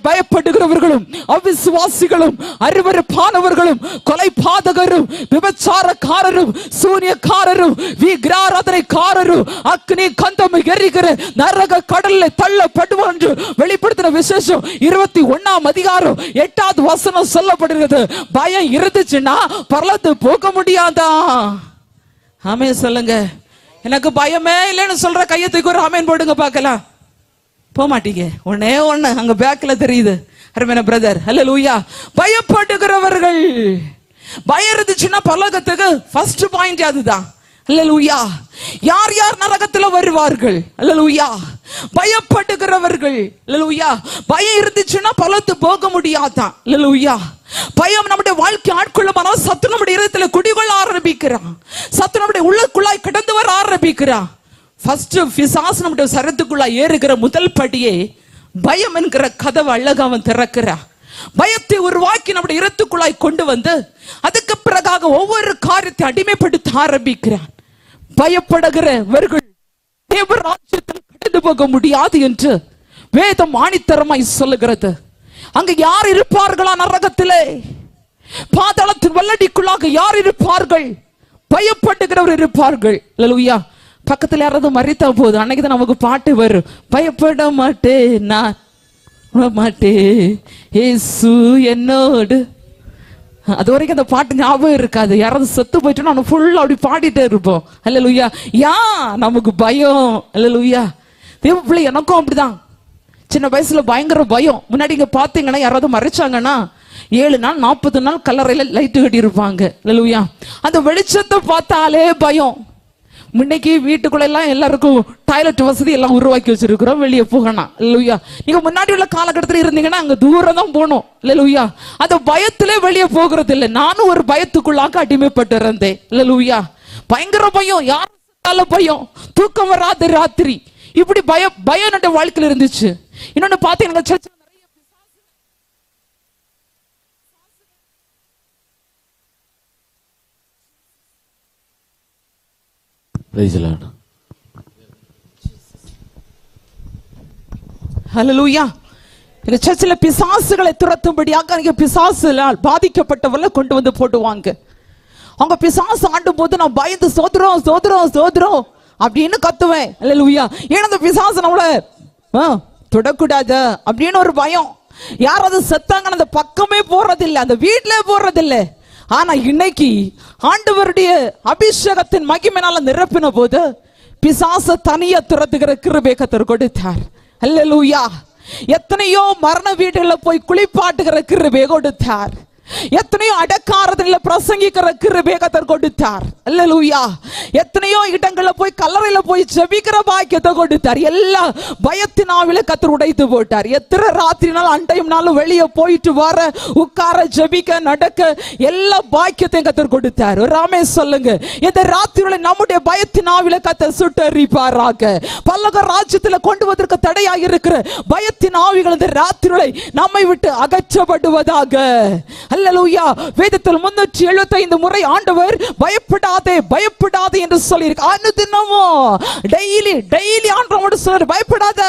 பயப்படுகிறவர்களும் அவிசுவாசிகளும் அருவருப்பானவர்களும் கொலை பாதகரும் விபச்சாரக்காரரும் சூனியக்காரரும் விக்கிராராதனைக்காரரும் அக்னி கந்தம் எரிகிற நரக கடலில் தள்ளப்படுவார் என்று வெளிப்படுத்தின விசேஷம் 21ஆம் அதிகாரம் 8வது வசனம் சொல்லப்படுகிறது. பயம் இருந்துச்சுன்னா பரலத்து போக முடியாதா? ஆமென் சொல்லுங்க. எனக்கு பயமே இல்லைன்னு சொல்ற கையை தூக்கி ஒரு ஆமென் போடுங்க பார்க்கலாம். போக மாட்டீங்க. ஒன்னே ஒண்ணு அங்க பேக்ல தெரியுது. அருமையான பிரதர், ஹல்லேலூயா. பயப்படுகிறவர்கள், பயம் இருந்துச்சுன்னா பரலோகத்துக்கு ஃபர்ஸ்ட் பாயிண்ட் அதுதான். அல்லேலூயா. யார் யார் நரகத்தில் வருவார்கள்? அல்லேலூயா. பயப்படுகிறவர்கள். அல்லேலூயா. பயம் இருந்துச்சுன்னா பலத்து போக முடியாதான். அல்லேலூயா. பயம் நம்முடைய வாழ்க்கை ஆட்கொள்ளுமானால் சத்து நம்முடைய இதயத்தில் குடிகொள்ள ஆரம்பிக்கிறான். சத்து நம்முடைய உள்ளக்குள்ளாய் கடந்து வர ஆரம்பிக்கிறான். ஃபர்ஸ்ட் பிசாசு நம்முடைய சரத்துக்குள்ளாய் ஏறுகிற முதல் படியே பயம் என்கிற கதவை அழகா அவன் திறக்கிறான். பயத்தை உருவாக்கி நம்முடைய இரத்துக்குள்ளாய் கொண்டு வந்து அதுக்கு பிறகாக ஒவ்வொரு காரியத்தை அடிமைப்படுத்த ஆரம்பிக்கிறான். பயப்படுகிறவர்கள் தேவராஜ்யத்தில் கடந்து போக முடியாது என்று வேதம் ஆணித்தரமாய் சொல்லுகிறது. அங்க யார் இருப்பார்களா? நரகத்திலே பாதாளத்தின் வல்லடிக்குள்ளாக யார் இருப்பார்கள்? பயப்படுகிறவர் இருப்பார்கள். அல்லேலூயா. பக்கத்துல யாராவது மறித்தா போதும், அன்னைக்கு தான் நமக்கு பாட்டு வரும், பயப்பட மாட்டேன் நான் மாட்டேன் இயேசு என்னோடு. அது வரைக்கும் அந்த பாட்டு ஞாபகம் இருக்காது. யாராவது செத்து போயிட்டோம்னா நம்ம ஃபுல்லா அப்படி பாடிட்டே இருப்போம். அல்லேலூயா. நமக்கு பயம். அல்லேலூயா. தேவ பிள்ளை எனக்கும் அப்படிதான். சின்ன வயசுல பயங்கர பயம். முன்னாடி இங்க பாத்தீங்கன்னா யாராவது மறைச்சாங்கன்னா 7 நாள் 40 நாள் கல்லறையில லைட்டு கட்டி இருப்பாங்க. அல்லேலூயா. அந்த வெளிச்சத்தை பார்த்தாலே பயம். முன்னைக்கு வீட்டுக்குள்ள எல்லாம் எல்லாருக்கும் டாய்லெட் வசதி எல்லாம் உருவாக்கி வச்சிருக்கிறோம், வெளியே போகணும். அல்லேலூயா. நீங்க முன்னாடி உள்ள காலகட்டத்தில் இருந்தீங்கன்னா அங்க தூரம் தான் போகணும். அல்லேலூயா. அந்த பயத்திலே வெளியே போகிறது இல்லை. நானும் ஒரு பயத்துக்குள்ளாக அடிமைப்பட்டு இருந்தேன். அல்லேலூயா. பயங்கர பயம், யாரும் பயம், தூக்கம் வராது ராத்திரி, இப்படி பயம் என்னோட வாழ்க்கையில் இருந்துச்சு. இன்னொன்னு பாத்தீங்கன்னா சர்ச்சில் ஹல்லேலூயா. எங்க சர்ச்சில் பிசாசுகளை துரத்தும்படியாக பிசாசுகளால் பாதிக்கப்பட்டவர்களை கொண்டு வந்து போட்டுவாங்க. அவங்க பிசாசு ஆண்டும் போது நான் பயந்து சோதரம் சோதரம் சோதரம் அப்படின்னு கத்துவேன். அல்லேலூயா. ஏன்னா அந்த பிசாசு நம்மள தொடக்கூடாது அப்படின்னு ஒரு பயம். யாராவது செத்தாங்க அந்த பக்கமே போறதில்லை, அந்த வீட்டிலே போறதில்லை. ஆனா இன்னைக்கு ஆண்டவருடைய அபிஷேகத்தின் மகிமையினால நிரப்பின போது பிசாச தனியா துரத்துகிற கிருபை கர்த்தர் கொடுத்தார். அல்லேலூயா. எத்தனையோ மரண வீடுகள்ல போய் குளிப்பாட்டுகிற கிருபை கொடுத்தார். எத்தனையோ அடக்காரத்துல பிரசங்கிக்கிற கிருபை கர்த்தர் கொடுத்தார். அல்லேலூயா. எத்தனையோ இடங்கள்ல போய் கல்லறையில போய் ஜெபிக்கிற பாக்கியத்தை கொடுத்தார். எல்லா பயத்தின் ஆவில கர்த்தர் உடைத்து போட்டார். எத்தனை ராத்திரி நாள் அண்டையும் நாளும் வெளியே போயிட்டு வர உட்கார ஜெபிக்க நடக்க எல்லா பாக்கியத்தையும் கர்த்தர் கொடுத்தார். ராமே சொல்லுங்க, இந்த ராத்திரியில நம்முடைய பயத்தின் ஆவில கர்த்தர் சுட்டெரிப்பாராக. பல்லக ராஜ்யத்துல கொண்டு வதற்கு தடையாக இருக்கிற பயத்தின் ஆவிகள் இந்த ராத்திரியில நம்மை விட்டு அகற்றப்படுவதாக. அல்லேலூயா. வேதத்தில் 375 முறை ஆண்டவர் பயப்படாதே பயப்படாதே என்று சொல்லியிருக்கார். அனுதினமும் டெய்லி ஆண்டவர் சொல்றார், பயப்படாத,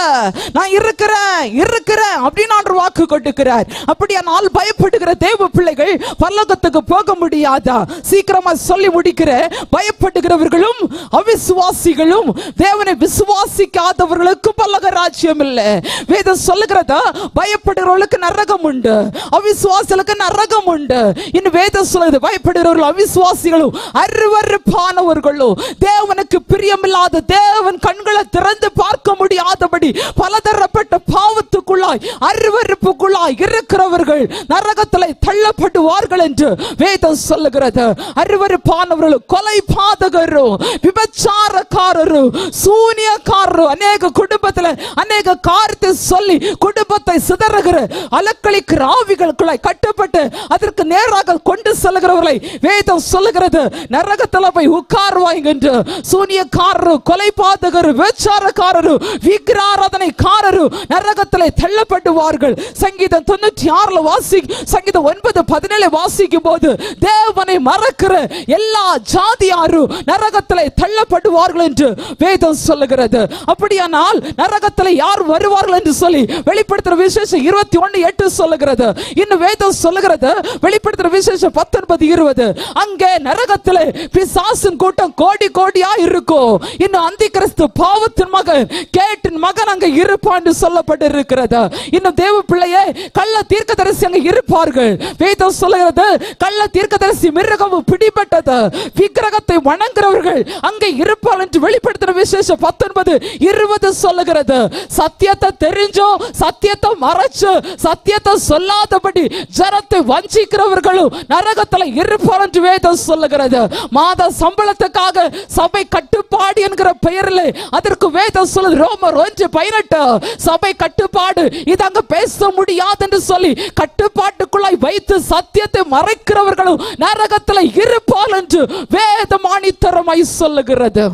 நான் இருக்கிறேன் அப்படின்னு ஆண்டவர் வாக்கு கொடுக்கிறார். அப்படியானால் பயப்படுகிற தேவ பிள்ளைகள் பரலோகத்துக்கு போக முடியாதா? சீக்கிரமா சொல்லி முடிக்கிற, பயப்படுகிறவர்களும் அவிசுவாசிகளும் தேவனை விசுவாசிக்காதவர்களுக்கு பரலோக ராஜ்யம் இல்லை. வேதம் சொல்லுகிறதா, பயப்படுகிறவர்களுக்கு நரகம் உண்டு, அவிசுவாசிகளுக்கு நரகம் உண்டு. இன்னும் வேதம் சொல்லுது, பயப்படுகிறவர்கள் அவிசுவாசிகளும் அருவருப்பானவர்களும் தேவனுக்கு பிரியமில்லாத, தேவன் கண்களை திறந்து பார்க்க முடியாதபடி பலதரப்பட்ட பாவத்துக்குள்ளாய் அருவருப்புக்குள்ளாய் இருக்கிறவர்கள் நரகத்தில் தள்ளப்படுவார்கள் என்று வேதம் சொல்லுகிறது. அருவருப்பானவர்களும் கொலை பாதகரும் விபச்சாரக்காரரும் சூனியக்காரரும் அநேக குடும்பத்தில் அநேக காரியத்தை சொல்லி குடும்பத்தை சிதறுகிற அலக்களிக்கிற ஆவிகளுக்குள்ளாய் கட்டப்பட்டு அதற்கு நேராக கொண்டு செல்கிறவர்களை வேதம் சொல்லுகிறது நரகத்தில் போய் உட்காருவாங்க என்று. சூனியக்காரரு, கொலைபாதகரு, விபச்சாரக்காரரு, விக்கிராராதனைக்காரரு நரகத்தில் தள்ளப்படுவார்கள். சங்கீதம் 96 வாசி, சங்கீதம் 9:17 வாசிக்கும் போது தேவனை மறக்கிற எல்லா ஜாதியாரும் நரகத்தில் தள்ளப்படுவார்கள் என்று வேதம் சொல்லுகிறது. அப்படியானால் நரகத்தில் யார் வருவார்கள் என்று சொல்லி வெளிப்படுத்துற விசேஷம் 21:8 சொல்லுகிறது. இன்னும் வேதம் சொல்லுகிறது வெளிப்படுத்துற விசேஷம் 19:20 அங்கே நரகத்திலே பிசாசின் கூட்டம் கோடி கோடியா இருக்கும். இன்னும் அந்தி கிறிஸ்து பாவத்தின் மகன் கேட்டின் மகன் அங்க இருப்பான்னு சொல்லப்பட்டு இருக்கிறது. இன்னும் தேவ பிள்ளையே கள்ள தீர்க்கதரிசி அங்க இருப்பார்கள். வேதம் சொல்லுகிறது கள்ள தீர்க்கதரிசி மிருகம் பிடிபட்டது, விக்கிரகத்தை வணங்குறவர்கள் அங்கே இருப்பார்கள் என்று வெளிப்படுத்துற விசேஷம் 19:20 சொல்லுகிறது. சத்தியத்தை தெரிஞ்சோ சத்தியத்தை மறைச்சு சத்தியத்தை சொல்லாதபடி ஜனத்தை வஞ்சிக்கிறவர்களும் நரகத்தில் இருப்பார் என்று வேதம் சொல்லுகிறது. மாத சம்பளத்துக்காக சபை கட்டுப்பாடு என்கிற பெயரில் அதற்கு வேதம் சொல்லுது ரோமர் 1:18 சபை கட்டுப்பாடு இது அங்க பேச முடியாது என்று சொல்லி கட்டுப்பாட்டுக்குள்ளாய் வைத்து சத்தியத்தை மறைக்கிறவர்களும் நரகத்தில் இருப்பார் என்று வேதம் ஆணித்தரமாய் சொல்லுகிறது.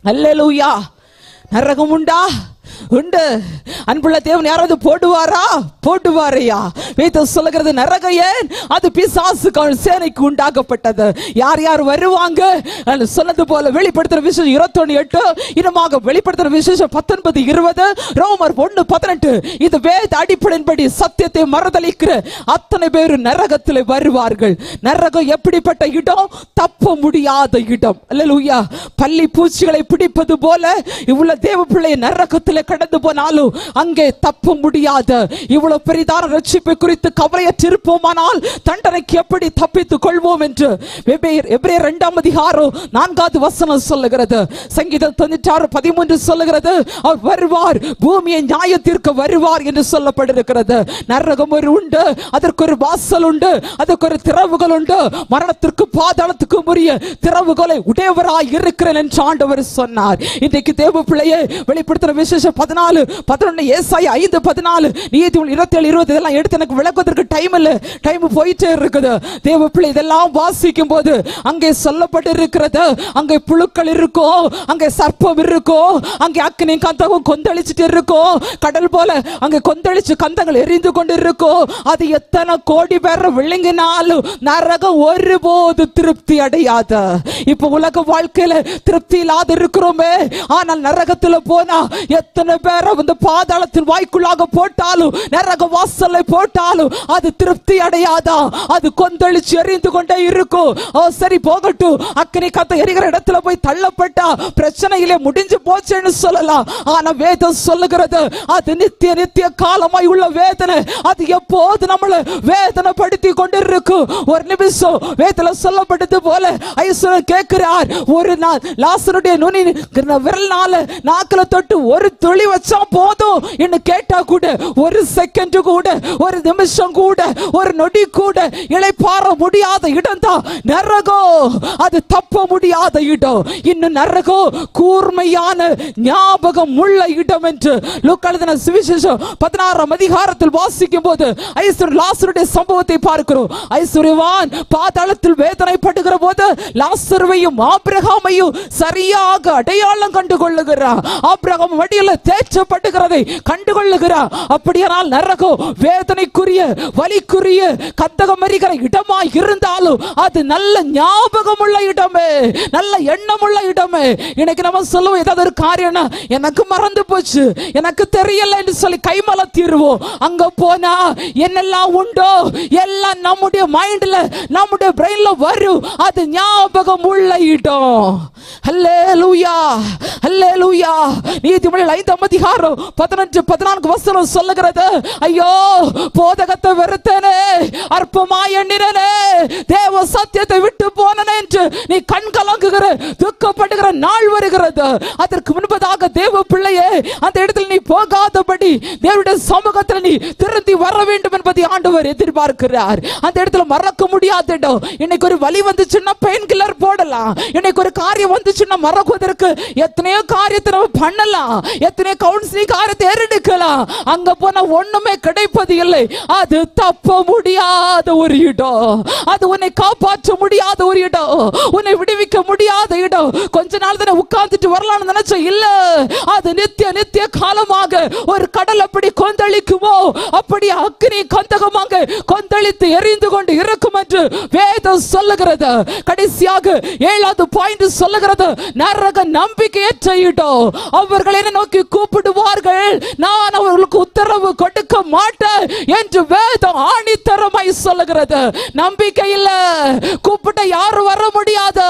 அல்லேலூயா. நரகம் உண்டா? உண்டு. அன்புள்ள தேவன் யாராவது போடுவாரா? போடுவாரையா? வேதம் சொல்லுகிறது நரகம் ஏன்? அது பிசாசு சேனைக்கு உண்டாக்கப்பட்டது. யார் யார் வருவாங்க? சொன்னது போல வெளிப்படுத்துற விசேஷம் 21:8, இன்னமாக வெளிப்படுத்துற விசேஷம் 19:20, ரோமர் 1:18. இது வேத அடிப்படையின்படி சத்தியத்தை மறுதலிக்கிற அத்தனை பேர் நரகத்தில் வருவார்கள். நரகம் எப்படிப்பட்ட இடம்? தப்ப முடியாத இடம். அல்லேலூயா. பள்ளி பூச்சிகளை பிடிப்பது போல இவ்வளவு தேவ பிள்ளை நரகத்தில் கடந்து போனாலும் அங்கே தப்ப முடியாத இவ்வளவு பெரிதான ரட்சிப்பை குறித்து கவலையற்றிருப்போமானால் தண்டனைக்கு எப்படி தப்பித்துக் கொள்வோம் என்று எபிரேயர் 2:4 சொல்லுகிறது. சங்கீதம் 96:13 சொல்லுகிறது, அவர் வருவார், பூமியை நியாயத்திற்கு வருவார் என்று சொல்லப்பட்டிருக்கிறது. நரகம் ஒரு உண்டு, அதற்கு ஒரு வாசல் உண்டு, அதற்கு ஒரு திறவுகள் உண்டு. மரணத்திற்கு பாதாளத்துக்கு உரிய திறவுகளை உடையவராய் இருக்கிறேன் என்று ஆண்டவர் சொன்னார். இன்றைக்கு தேவ பிள்ளையே வெளிப்படுத்துற விசேஷம் 14:11, ஏசாயா 5:14, நீதிமொழி 27:20 இதெல்லாம் எடுத்து எனக்கு விளக்குவதற்கு டைம் இல்லை. டைம் போயிட்டே இருக்குது. தேவ பிள்ளை இதெல்லாம் வாசிக்கும் போது அங்கே சொல்லப்பட்டு இருக்கிறது, அங்கே புழுக்கள் இருக்கும், அங்கே சர்ப்பம் இருக்கும், அங்கே அக்கினி கந்தகம் கொந்தளிச்சுட்டு இருக்கும், கடல் போல அங்கே கொந்தளிச்சு கந்தங்கள் எரிந்து கொண்டு இருக்கும். அது எத்தனை கோடி பேர் விழுங்கினாலும் நரகம் ஒருபோது திருப்தி அடையாத. இப்ப உலக வாழ்க்கையில திருப்தி இல்லாத இருக்கிறோமே, ஆனால் நரகத்தில் போனா எத்தனை பேர் அந்த பாதாளத்தின் வாய்க்குள்ளாக போட்டாலும் நரக வாசலை போட்டாலும் அது திருப்தி அடையாதா. அது கொந்தளிச்சு எரிந்து கொண்டே இருக்கும். சரி போகட்டும், அக்கினி கத்த எரிகிற இடத்துல போய் தள்ளப்பட்டா பிரச்சனையிலே முடிஞ்சு போச்சுன்னு சொல்லலாம். ஆனா வேதம் சொல்லுகிறது அது நித்திய நித்திய காலமாய் உள்ள வேதனை. அது எப்போது நம்மளை வேதனை படுத்தி கொண்டிருக்கும். ஒரு நிமிஷம் வேதத்துல சொல்லப்பட்டது போல ஐஸ்வரன் கேட்கிறார், ஒரு நாள் லாசருடைய நுனி விரல்னால நாக்குல தொட்டு ஒரு துளி வச்சா போதும் என்று கேட்டா கூட, ஒரு செகண்ட் கூட, ஒரு நிமிஷம் கூட, ஒரு நொடி கூட இளைப்பாற முடியாத இடம் தான் நரகம். அது தப்ப முடியாத இடம். இன்னும் நரகம் கூர்மையான ஞாபகம் உள்ள இடம் என்று லூக்கா எழுதின சுவிசேஷம் 16 வாசிக்கும் போது லாசருடைய சம்பவத்தை பார்க்கிறோம். ஐஸ்வர்யவான் பாதாளத்தில் வேதனைப்படுகிற போது லாசருவையும் ஆபிரகாமையும் சரியாக அடையாளம் கண்டு கொள்ளுகிறார். ஆபிரகாம் வடியில தேய்ச்சப்படுகிறதை கண்டு கொள்ளுகிறார். அப்படியானால் நரகம் வேதனைக்குரிய வலிக்குரிய கந்தகம் எரிகிற இடமாய் இருந்தாலும் அது நல்ல ஞாபகம் உள்ள இடமே, நல்ல எண்ணம் உள்ள இடமே. இன்னைக்கு நம்ம சொல்லுவோம், ஏதாவது ஒரு காரியம் எனக்கு மறந்து போச்சு, எனக்கு தெரியல என்று சொல்லி கைமலத்திடுவோம். அங்க போனா என்னெல்லாம் உண்டோ எல்லாம் நம்முடைய மைண்ட்ல நம்முடைய பிரெயின்ல வரும். அது ஞாபகம் உள்ள இடம். ஹல்லேலூயா, ஹல்லேலூயா. நீதிமொழிகள் 5:14 சொல்லுகிறது, ஐயோ போதகத்தை வெறுத்தனே, அற்பமாய் எண்ணினனே, தேவ சத்தியத்தை விட்டு போனேன் என்று நீ கண்கலங்குகிற துக்கப்படுகிற நாள் வருகிறது. அதற்கு முன்பதாக தேவ பிள்ளையே அந்த இடத்தில் நீ போகாதபடி தேவனுடைய சமூகத்தில் நீ திருந்தி வர வேண்டும் என்பதை ஆண்டவர் எதிர்பார்க்கிறார். அந்த இடத்துல மறக்க முடியாத இடம். இன்னைக்கு ஒரு வலி வந்துச்சுன்னா பெயின் கில்லர் போடலாம். இன்னைக்கு ஒரு காரியம் வந்துச்சுன்னா மறக்குவதற்கு எத்தனையோ காரியத்தை நம்ம பண்ணலாம், எத்தனையோ கவுன்சிலிங் காரியத்தை எடுக்கலாம். அங்க போனா ஒண்ணுமே கிடைப்பது இல்லை. அது தப்ப முடியாத ஒரு இடம். அது உன்னை காப்பாற்ற முடியாத ஒரு இடம், உன்னை விடுவிக்க முடியாத இடம். கொஞ்ச நாள் தானே உட்கார்ந்துட்டு வரலாம்னு நினைச்ச இல்ல, அது நித்திய நித்திய காலமாக ஒரு கடல் அப்படி கொந்தளிக்குமோ அப்படி அக்னி கந்தகமாக கொந்தளித்து எரிந்து கொண்டு இருக்கும் என்று வேதம் சொல்லுகிறது. கடைசியாக 7வது பாயிண்ட் சொல்லுகிறது, நரக நம்பிக்கையற்ற இடம். அவர்கள் என்ன நோக்கி கூப்பிடுவார்கள், நான் அவர்களுக்கு உத்தரவு கொடுக்க மாட்டேன் என்று வேதம் ஆணித்தரமாய் சொல்லுகிறது. நம்பிக்கை இல்ல, கூப்பிட்ட யாரும் வர முடியாது,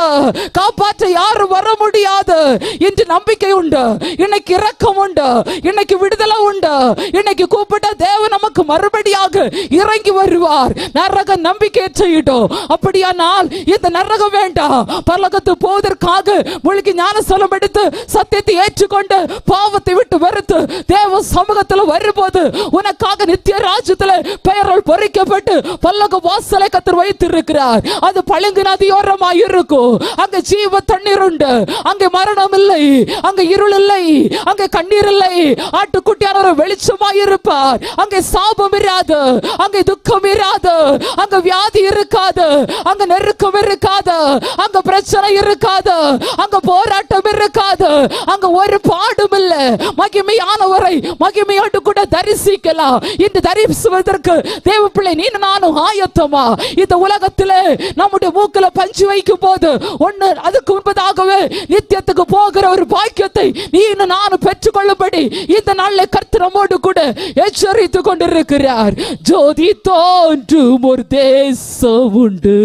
காப்பாற்ற யாரும் வர முடியாது. இன்று நம்பிக்கை உண்டு, இன்னைக்கு இரக்கம் உண்டு, இன்னைக்கு விடுதலை உண்டு. இன்னைக்கு கூப்பிட்ட தேவன் நமக்கு மறுபடியாக இறங்கி வருவார். நரக நம்பிக்கையற்ற இடம். அப்படியானால் இந்த நரகம் வேண்டாம். பரலோகத்து போவதற்காக முழுகி ஞானஸ்நானம் எடுத்து சத்தியத்தை ஏற்றுக்கொண்டு பாவத்தை விட்டு வெறுத்து தேவ சமூகத்தில் வரும்போது உனக்காக நித்திய ராஜ்யத்தில் பெயர்கள் பொறிக்கப்பட்டு பரலோக வாசலை கர்த்தர் வைத்திருக்கிறார். அது பளிங்கு நதியோரமாய் இருக்கும். அங்கே ஜீவ தண்ணீர் உண்டு, அங்கே மரணம் இல்லை, அங்கே இருள் இல்லை, அங்கே கண்ணீர் இல்லை. ஆட்டுக்குட்டியானவர் வெளிச்சமாய் இருப்பார். அங்கே சாபம் இராது, அங்கே துக்கம் இராது, அங்கே வியாதி இருக்காது, அங்கே நெருக்கம் இருக்காது, அங்கே பிரச்சனை இருக்காது, அங்கே போராட்டம் இருக்காது, அங்கே ஒரு பாடும் இல்லை. மகிமையானவரை மகிமையோடு கூட தரிசிக்கலாம். இன்று தரிசிப்பதற்கு தேவ பிள்ளை நீ நானும் ஆயத்தமா? இந்த உலகத்திலே நம்முடைய மூக்கில பஞ்சு வைக்கும் போது ஒண்ணு அதுக்கு முன்பதாகவே நித்தியத்துக்கு போகிற ஒரு பாக்கியத்தை நீ நானும் பெற்றுக்கொள்ளும்படி இந்த நாளில் கர்த்தர் நம்மோடு கூட எச்சரித்துக் கொண்டிருக்கிறார். ஜோதி தோன்றும் ஒரு தேசம் உண்டு,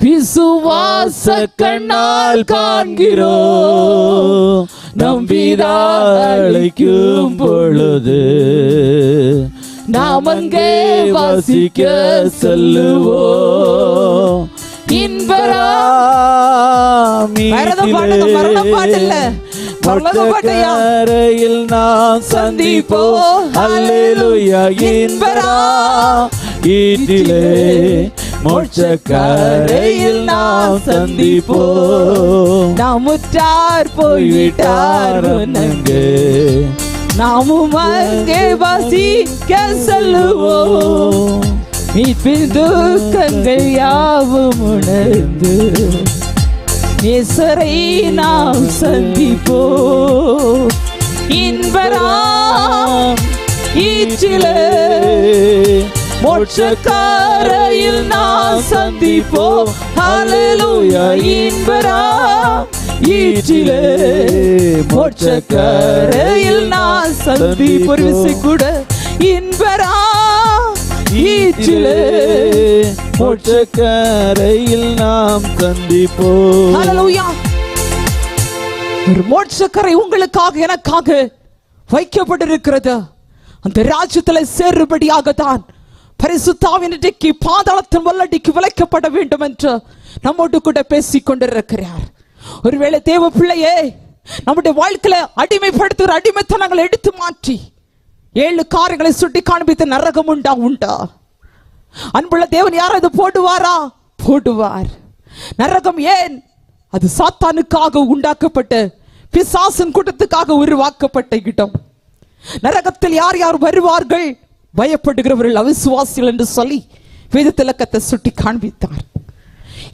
விசுவாச கண்ணால் காண்கிறோம், நம்பிதா அழைக்கும் பொழுது நாம் அங்கே வாசிக்க செல்லுவோம். கரையில் நாம் சந்திப்போம். அல்லேலூயா. ஈட்டிலே மோட்சக்கரையில் நாம் சந்திப்போம். நாம் முற்றார் போய்விட்டார் நங்கே, நாமும் அங்கே வாசிக்க செல்லுவோம். மீட்பின் துக்கங்கள் யாவும் உணர்ந்து நேசரை நாம் சந்திப்போம். இன்பராம் ஈற்றிலே மோட்சக்கரையில் நாம் சந்திப்போம். ஹல்லேலூயா. இன்பராம் ஈற்றிலே மோட்சக்கரையில் நாம் சந்திப்போம். ஒரு விசை கூட இன்பராம் ஈற்றிலே மோட்சக்கரையில் நாம் சந்திப்போம். ஹல்லேலூயா. ஒரு மோட்சக்கரை உங்களுக்காக எனக்காக வைக்கப்பட்டிருக்கிறது. அந்த ராஜ்யத்தில் சேரும்படியாகத்தான் பரிசுத்த ஆவியின் இன்றைக்கு பாதாளத்தின் வல்லடிக்கு விலக்கப்பட வேண்டும் என்று நம்மோடு கூட பேசிக் கொண்டிருக்கிறார். ஒருவேளை தேவ பிள்ளையே, நம்முடைய வாழ்க்கையில அடிமைப்படுத்துகிற அடிமைத்தனங்களை எடுத்து மாற்றி 7 காரியங்களை சுட்டி காண்பித்த நரகம் உண்டா? அன்புள்ள தேவன் யாராவது போடுவாரா? போடுவார். நரகம் ஏன்? அது சாத்தானுக்காக உண்டாக்கப்பட்ட பிசாசின் கூட்டத்துக்காக உருவாக்கப்பட்ட இடம். நரகத்தில் யார் யார் வருவார்கள்? பயப்படுகிறவர்கள், அவிசுவாசிகள் என்று சொல்லி வேதத்திலக்கத்தை சுட்டி காண்பித்தார்.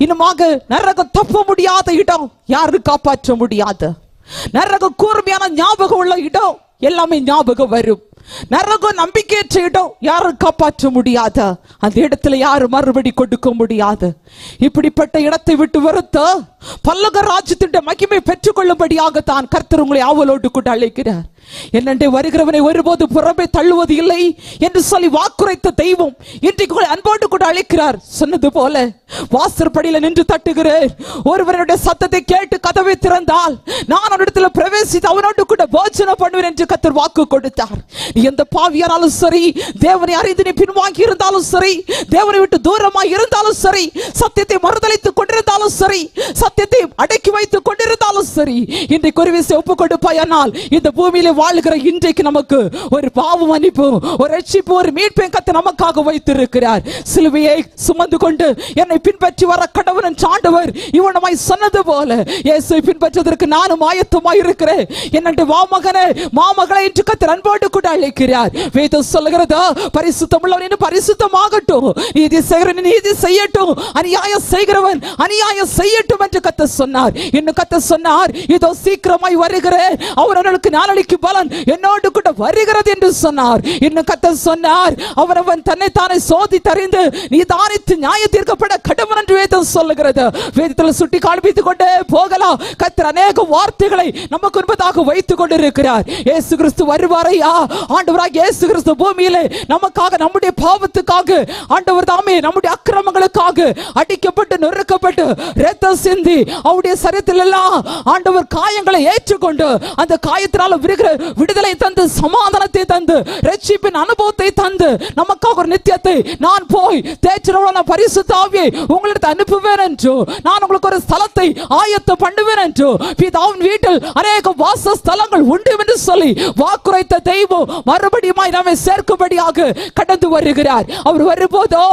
இன்னுமாக நரகம் தப்ப முடியாத இடம், யாரு காப்பாற்ற முடியாத நரகம். கூர்மையான ஞாபகம் உள்ள இடம், எல்லாமே ஞாபகம் வரும். நரகம் நம்பிக்கையற்ற இடம், யாரும் காப்பாற்ற முடியாத அந்த இடத்துல யாரும் மறுபடி கொடுக்க முடியாது. இப்படிப்பட்ட இடத்தை விட்டு வருத்த பல்லக ராஜ்யத்தின் மகிமை பெற்றுக்கொள்ளும்படியாக தான் கர்த்தர் உங்களை ஆவலோடு கூட அழைக்கிறார். என்னென்றே வருகிறவனை ஒருபோது புறம்பே தள்ளுவது இல்லை என்று சொல்லி வாக்குரைத்த தெய்வம் இன்றைக்கு அன்போடு கூட அழைக்கிறார். சொன்னது போல வாசற்படியில நின்று தட்டுகிறேன், ஒருவனுடைய சத்தத்தை கேட்டு கதவை திறந்தால் நான் அவனிடத்தில் பிரவேசித்து அவனோடு கூட போஜனம் பண்ணுவேன் என்று கர்த்தர் வாக்கு கொடுத்தார். நீ எந்த பாவியானாலும் சரி, தேவனை அறிந்து நீ பின்வாங்கி இருந்தாலும் சரி, தேவனை விட்டு தூரமாய் இருந்தாலும் சரி, சத்தியத்தை மறுதலித்துக் கொண்டிருந்தாலும் சரி, சத்தியத்தை அடக்கி வைத்துக் கொண்டிருந்தாலும் சரி, இன்றைக்கு ஒரு விஷயம் ஒப்புக் கொடுப்பாயானால் இந்த பூமியில வாழ்கிற இன்றைக்கு நமக்கு ஒரு பாவ மன்னிப்பு, ஒரு ரட்சிப்பு, ஒரு மீட்பை கர்த்தர் நமக்காக வைத்திருக்கிறார். சிலுவையை சுமந்து கொண்டு என்னை பின்பற்றி வர கடவுள் ஆண்டவர் இவனமாய் சொன்னது போல இயேசுவை பின்பற்றுவதற்கு நானும் ஆயத்தமாய் இருக்கிறேன். என்னுடைய மாமகனே மாமகளை என்று கர்த்தர் அன்போடு கூட அழைக்கிறார். வேதம் சொல்லுகிறது, பரிசுத்தம் உள்ளவன் பரிசுத்தமாகட்டும், நீதி செய்கிறவன் நீதி செய்யட்டும், அநியாயம் செய்கிறவன் அநியாயம் செய்யட்டும் என்று கர்த்தர் சொன்னார். இன்னும் கர்த்தர் சொன்னார், இதோ சீக்கிரமாய் வருகிறேன், அவர்களுக்கு நாளடிக்கு பலன் என்னோடு கூட வருகிறது என்று சொன்னார். இன்னும் கர்த்தர் சொன்னார், அவனவன் தன்னை தானே சோதித்தறிந்து நிதானித்து நியாய தீர்க்கப்பட கடவன் என்று வேதம் சொல்லுகிறது. வேதத்தில் சுட்டி காண்பித்துக் கொண்டே போகலாம். கர்த்தர் அநேக வார்த்தைகளை நமக்கு முன்பதாக வைத்துக் கொண்டிருக்கிறார். இயேசு கிறிஸ்து வருவாரையா? ஆண்டவராகிய இயேசு கிறிஸ்து பூமியிலே நமக்காக, நம்முடைய பாவத்துக்காக, ஆண்டவர் தாமே நம்முடைய அக்கிரமங்களுக்காக அடிக்கப்பட்டு நொறுக்கப்பட்டு இரத்தம் சிந்தி அவருடைய சரீரத்தில் எல்லாம் ஆண்டவர் காயங்களை ஏற்றுக்கொண்டு அந்த காயத்தினால விடுதலை தந்து, சமாதானத்தை தந்து, ரட்சிப்பின் அனுபவத்தை தந்து நமக்காக ஒரு நித்தியத்தை நான் போய் தேற்றரவான பரிசுத்த ஆவியை உங்களிடத்தை அனுப்புவேன் என்று, நான் உங்களுக்கு ஒரு ஸ்தலத்தை ஆயத்தம் பண்ணுவேன் என்று, பிதாவின் வீட்டில் அநேக வாசஸ்தலங்கள் உண்டு என்று சொல்லி வாக்குரைத்த தெய்வம் மறுபடியும் நம்மை சேர்க்கும்படியாக கடந்து வருகிறார். அவர் வரும்போதோ,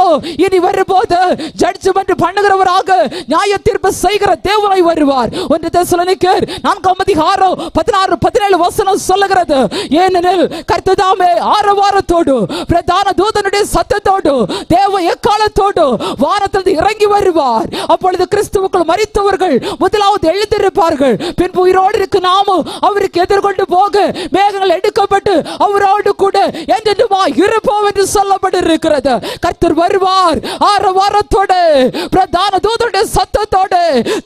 இனி வரும்போது ஜட்ஜ்மென்ட் பண்ணுகிறவராக, நியாய தீர்ப்பு செய்கிற தேவனாய் வருவார். 1 தெசலோனிக்கேயர் 4 அதிகாரம் 16-17 வசனம் சொல்லுகிறது. ஏனெனில் கர்த்ததாமே ஆரவாரத்தோடு பிரதான தூதனுடைய சத்தத்தோடு தேவ எக்காலத்தோடு வானத்திலிருந்து இறங்கி வருவார். அப்பொழுது கிறிஸ்துவுக்குள் மரித்தவர்கள் முதலாவது எழுந்திருப்பார்கள். பின்பு உயிரோடு இருக்கு நாமும் அவருக்கு எதிர்கொண்டு போக மேகங்கள் எடுக்கப்பட்டு அவரோடு கூட என்றென்றுமா இருப்போம் என்று சொல்லப்பட்டிருக்கிறது. கர்த்தர் வருவார் ஆரவாரத்தோடு பிரதான தூதனுடைய சத்தத்தோடு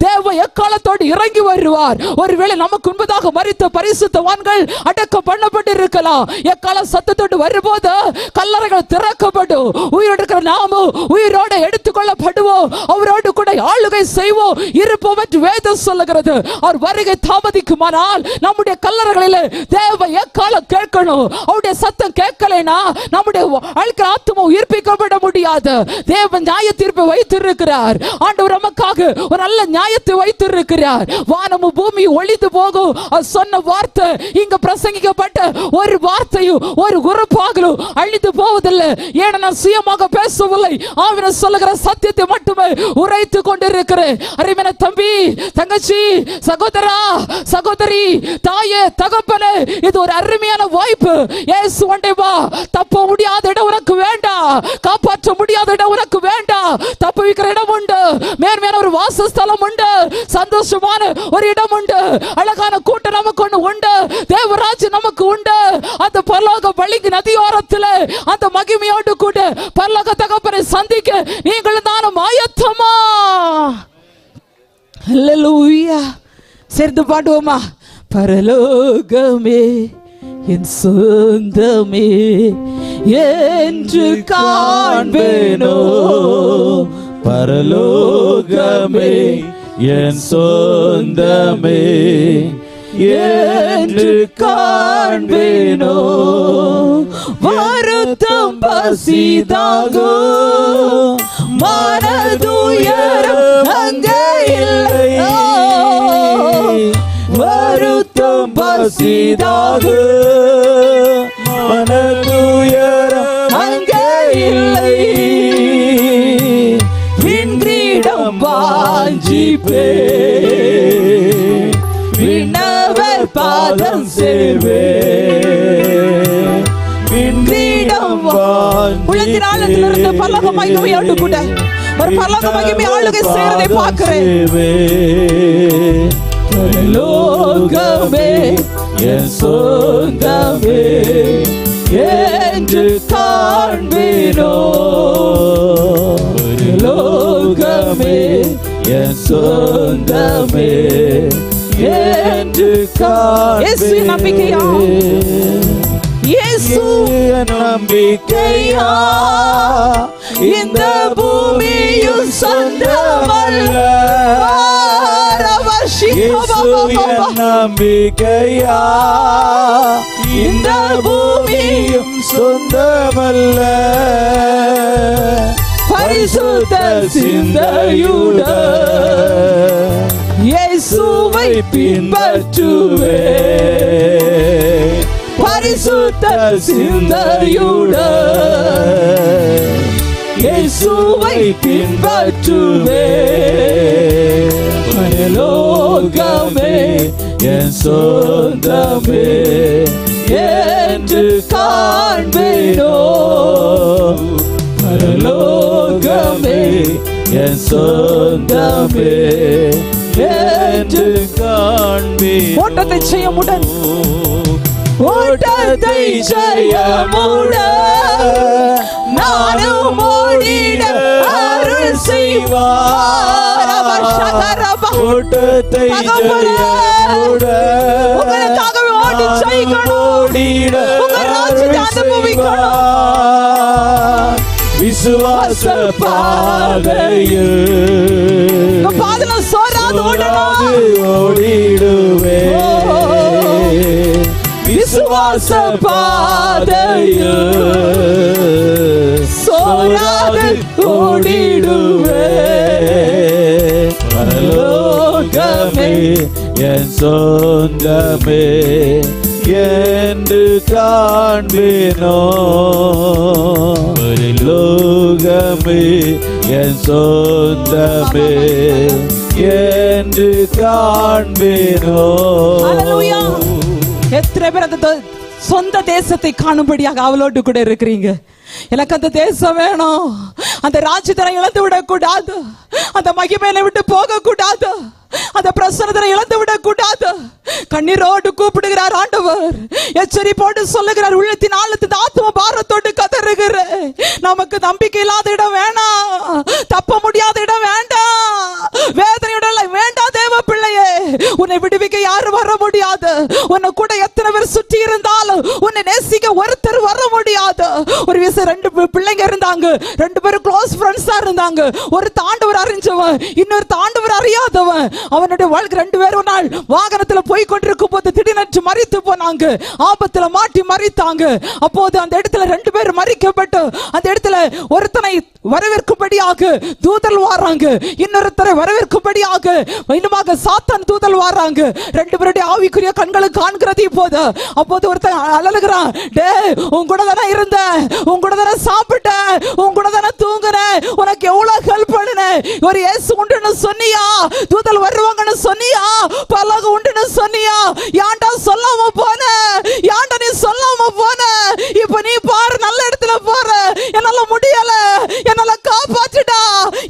தேவ எக்காலத்தோடு இறங்கி வருவார். ஒருவேளை நமக்கு முன்பதாக மரித்த பரிசுத்தவான்கள் அடக்கம் பண்ணப்பட்டிருக்கலாம். எக்கால சத்தத்தோடு வரும்போது கல்லறைகள் திறக்கப்படும். உயிரோடு இருக்கிற நாமும் உயிரோடு எடுத்துக்கொள்ளப்படுவோம். அவரோடு கூட ஆளுகை செய்வோம், இருப்போம் என்று வேதம் சொல்லுகிறது. அவர் வருகை தாமதிக்குமானால் நம்முடைய கல்லறைகளில் தேவ எக்காலம் கேட்கணும். அவருடைய சத்தம் கேட்கலைனா நம்முடைய அழுக்கிற ஆத்துமா உயிர்ப்பிக்கப்பட முடியாது. தேவன் நியாய தீர்ப்பை வைத்திருக்கிறார். ஆண்டவர் நமக்காக ஒரு நல்ல நியாயத்தை வைத்திருக்கிறார். வானமும் பூமி ஒளிந்து போகும். சொன்ன வார்த்தை இங்க பிரசங்கிக்கப்பட்ட ஒரு வார்த்தையும் ஒரு உறுப்பாகலும் அழிந்து போவதில்லை. ஏன்னா நான் சுயமாக பேசவில்லை, ஆவின சொல்லுகிற சத்தியத்தை மட்டுமே உரைத்து கொண்டிருக்கிறேன். அருமையான தம்பி, தங்கச்சி, சகோதரா, சகோதரி, தாயே, தகப்பனே, இது ஒரு அருமையான வாய்ப்பு. இயேசு ஒன்றே வா. தப்ப முடியாத இடம் உனக்கு வேண்டாம், காப்பாற்ற முடியாத இடம் உனக்கு வேண்டாம். தப்பு வைக்கிற இடம் உண்டு, மேன்மையான ஒரு வாசஸ்தலம் உண்டு, சந்தோஷமான ஒரு இடம் உண்டு, அழகான கூட்டம் நமக்கு ஒன்று உண்டு, தேவராஜ் நமக்கு உண்டு. அந்த பரலோக பளிங்கு நதியோரத்தில் அந்த மகிமையோடு கூட பரலோக தகப்பனை சந்திக்க நீங்கள் தானும் ஆயத்தமா? அல்லேலூயா. சேர்ந்து பாடுவோமா? பரலோகமே என் சொந்தமே என்று காண்பேனோ, பரலோகமே என் சொந்தமே என்று காண்பேனோ, வருத்தம் பசிதாகோ மனதுயரம் அங்கே இல்லை, வருத்தம் பசிதாகோ மனதுயரம் அங்கே இல்லை, விண்கிடம் வாஞ்சிப்பே விண்ணவர் பாதம் சேர்வே, விண்கிடம் உள்ளத்தினாலிருந்து பரலோக மகிமையோடு கூட ஒரு பரலோக மகிமை ஆளுகை செய்வதை பார்க்கிறேன். பரலோகமே என் சொந்தமே என்று காண்பேனோ, பரலோகமே என் சொந்தமே என்று காண்பேனோ, இயேசு நம்பிக்கையா இந்த பூமியும் சொந்தமல்ல, நம்பிக்கையா இந்த பூமியும் சொந்தமல்ல, பரிசுத்த சிந்தையுடன் இயேசுவை பின்பற்றுவே, பரிசுத்த சிந்தையுடன் இயேசுவை பின்பற்றுவே, பரலோகமே என் சொந்தமே என்று காண்பேனோ, பரலோகமே என் சொந்தமே என்று காண்பேனோ, ஓட்டத்தை செய்யமுடன் ஓட்டத்தை செய்யமுடன் நானும் ஓடிட அருள் செய்வார், ஓட்டத்தை செய்யமுடன் உங்களுக்காகவே ஓடி செய்யணும், ஓடிட விசுவாச பாதையில் பாதல சோராது ஓடிடுவே, விசுவாச பாதையில் சோராது ஓடிடுவே, பரலோகமே என் சொந்தமே என்று காண்பேனோ, பரலோகமே என் சொந்தமே என்று காண்பேனோ, எத்தனை பேர் அந்த சொந்த தேசத்தை காணும்படியாக அவளோடு கூட இருக்கிறீங்க? எனக்கு அந்த தேசம் வேணும், அந்த ராஜ்யத்தை இழந்து விடக்கூடாது, அந்த மகிமையில விட்டு போக கூடாது, அந்த பிரசன்னத்தை இழந்து விடக்கூடாது. கண்ணீரோடு கூப்பிடுகிறார் ஆண்டவர், எச்சரிப்போடு சொல்லுகிறார், உள்ளத்தின் ஆழத்தின் ஆத்ம பாரத்தோடு கதறுகிற நமக்கு நம்பிக்கை இல்லாத இடம் வேணாம், தப்ப முடியாத இடம் வேண்டாம், வேதனையுடன் வேண்டாம். தேவ பிள்ளையே, உன்னை விடுவிக்க யாரும் வர முடியாது. உன்னை கூட எத்தனை பேர் சுற்றி இருந்தாலும் உன்னை நேசிக்க ஒருத்தர் வர முடியாது. ஒரு விஷயம், 2 பிள்ளைங்க இருந்தாங்க, 2 பேரும் க்ளோஸ் ஃப்ரெண்ட்ஸா இருந்தாங்க. ஒரு ஆண்டவர் அறிஞ்சவன், இன்னொரு ஆண்டவர் அறியாதவன். அவனுடைய வாழ்க்கை 2 பேரும் ஒரு நாள் வாகனத்துல போய் கொண்டிருக்கும் போது திடீரென்று மரித்து போனாங்க, ஆபத்துல மாட்டி மரித்தாங்க. அப்போது அந்த இடத்துல 2 பேர் மரிக்கப்பட்டு அந்த இடத்துல ஒருத்தனை வரவேற்கும்படியாக தூதல் வாராங்க, இன்னொருத்தரை வரவேற்கும்படியாக இன்னுமாக சாத்தான் தூதல் வாராங்க. 2 பேருடைய ஆவிக்குரிய கண்களுக்கு காண்கிறது இப்போது. அப்போது ஒருத்தன் அழலுகிறான், டே உன் கூட தானே இருந்தேன், உன் கூட தானே சாப்பிட்டேன், உன் கூட தானே தூங்குனேன், உனக்கு எவ்வளவு ஹெல்ப் பண்ணினேன், ஒரு இயேசு உண்டுன்னு சொன்னியா, தூதல் வருவாங்கன்னு சொன்னியா, பலக உண்டுன்னு சொன்னியா, ஏன்டா சொல்லாம போன, ஏன்டா நீ சொல்லாம போன, இப்ப நீ பாரு நல்ல இடத்துல போற, என்னால முடியல, என்னால காப்பாற்றுடா,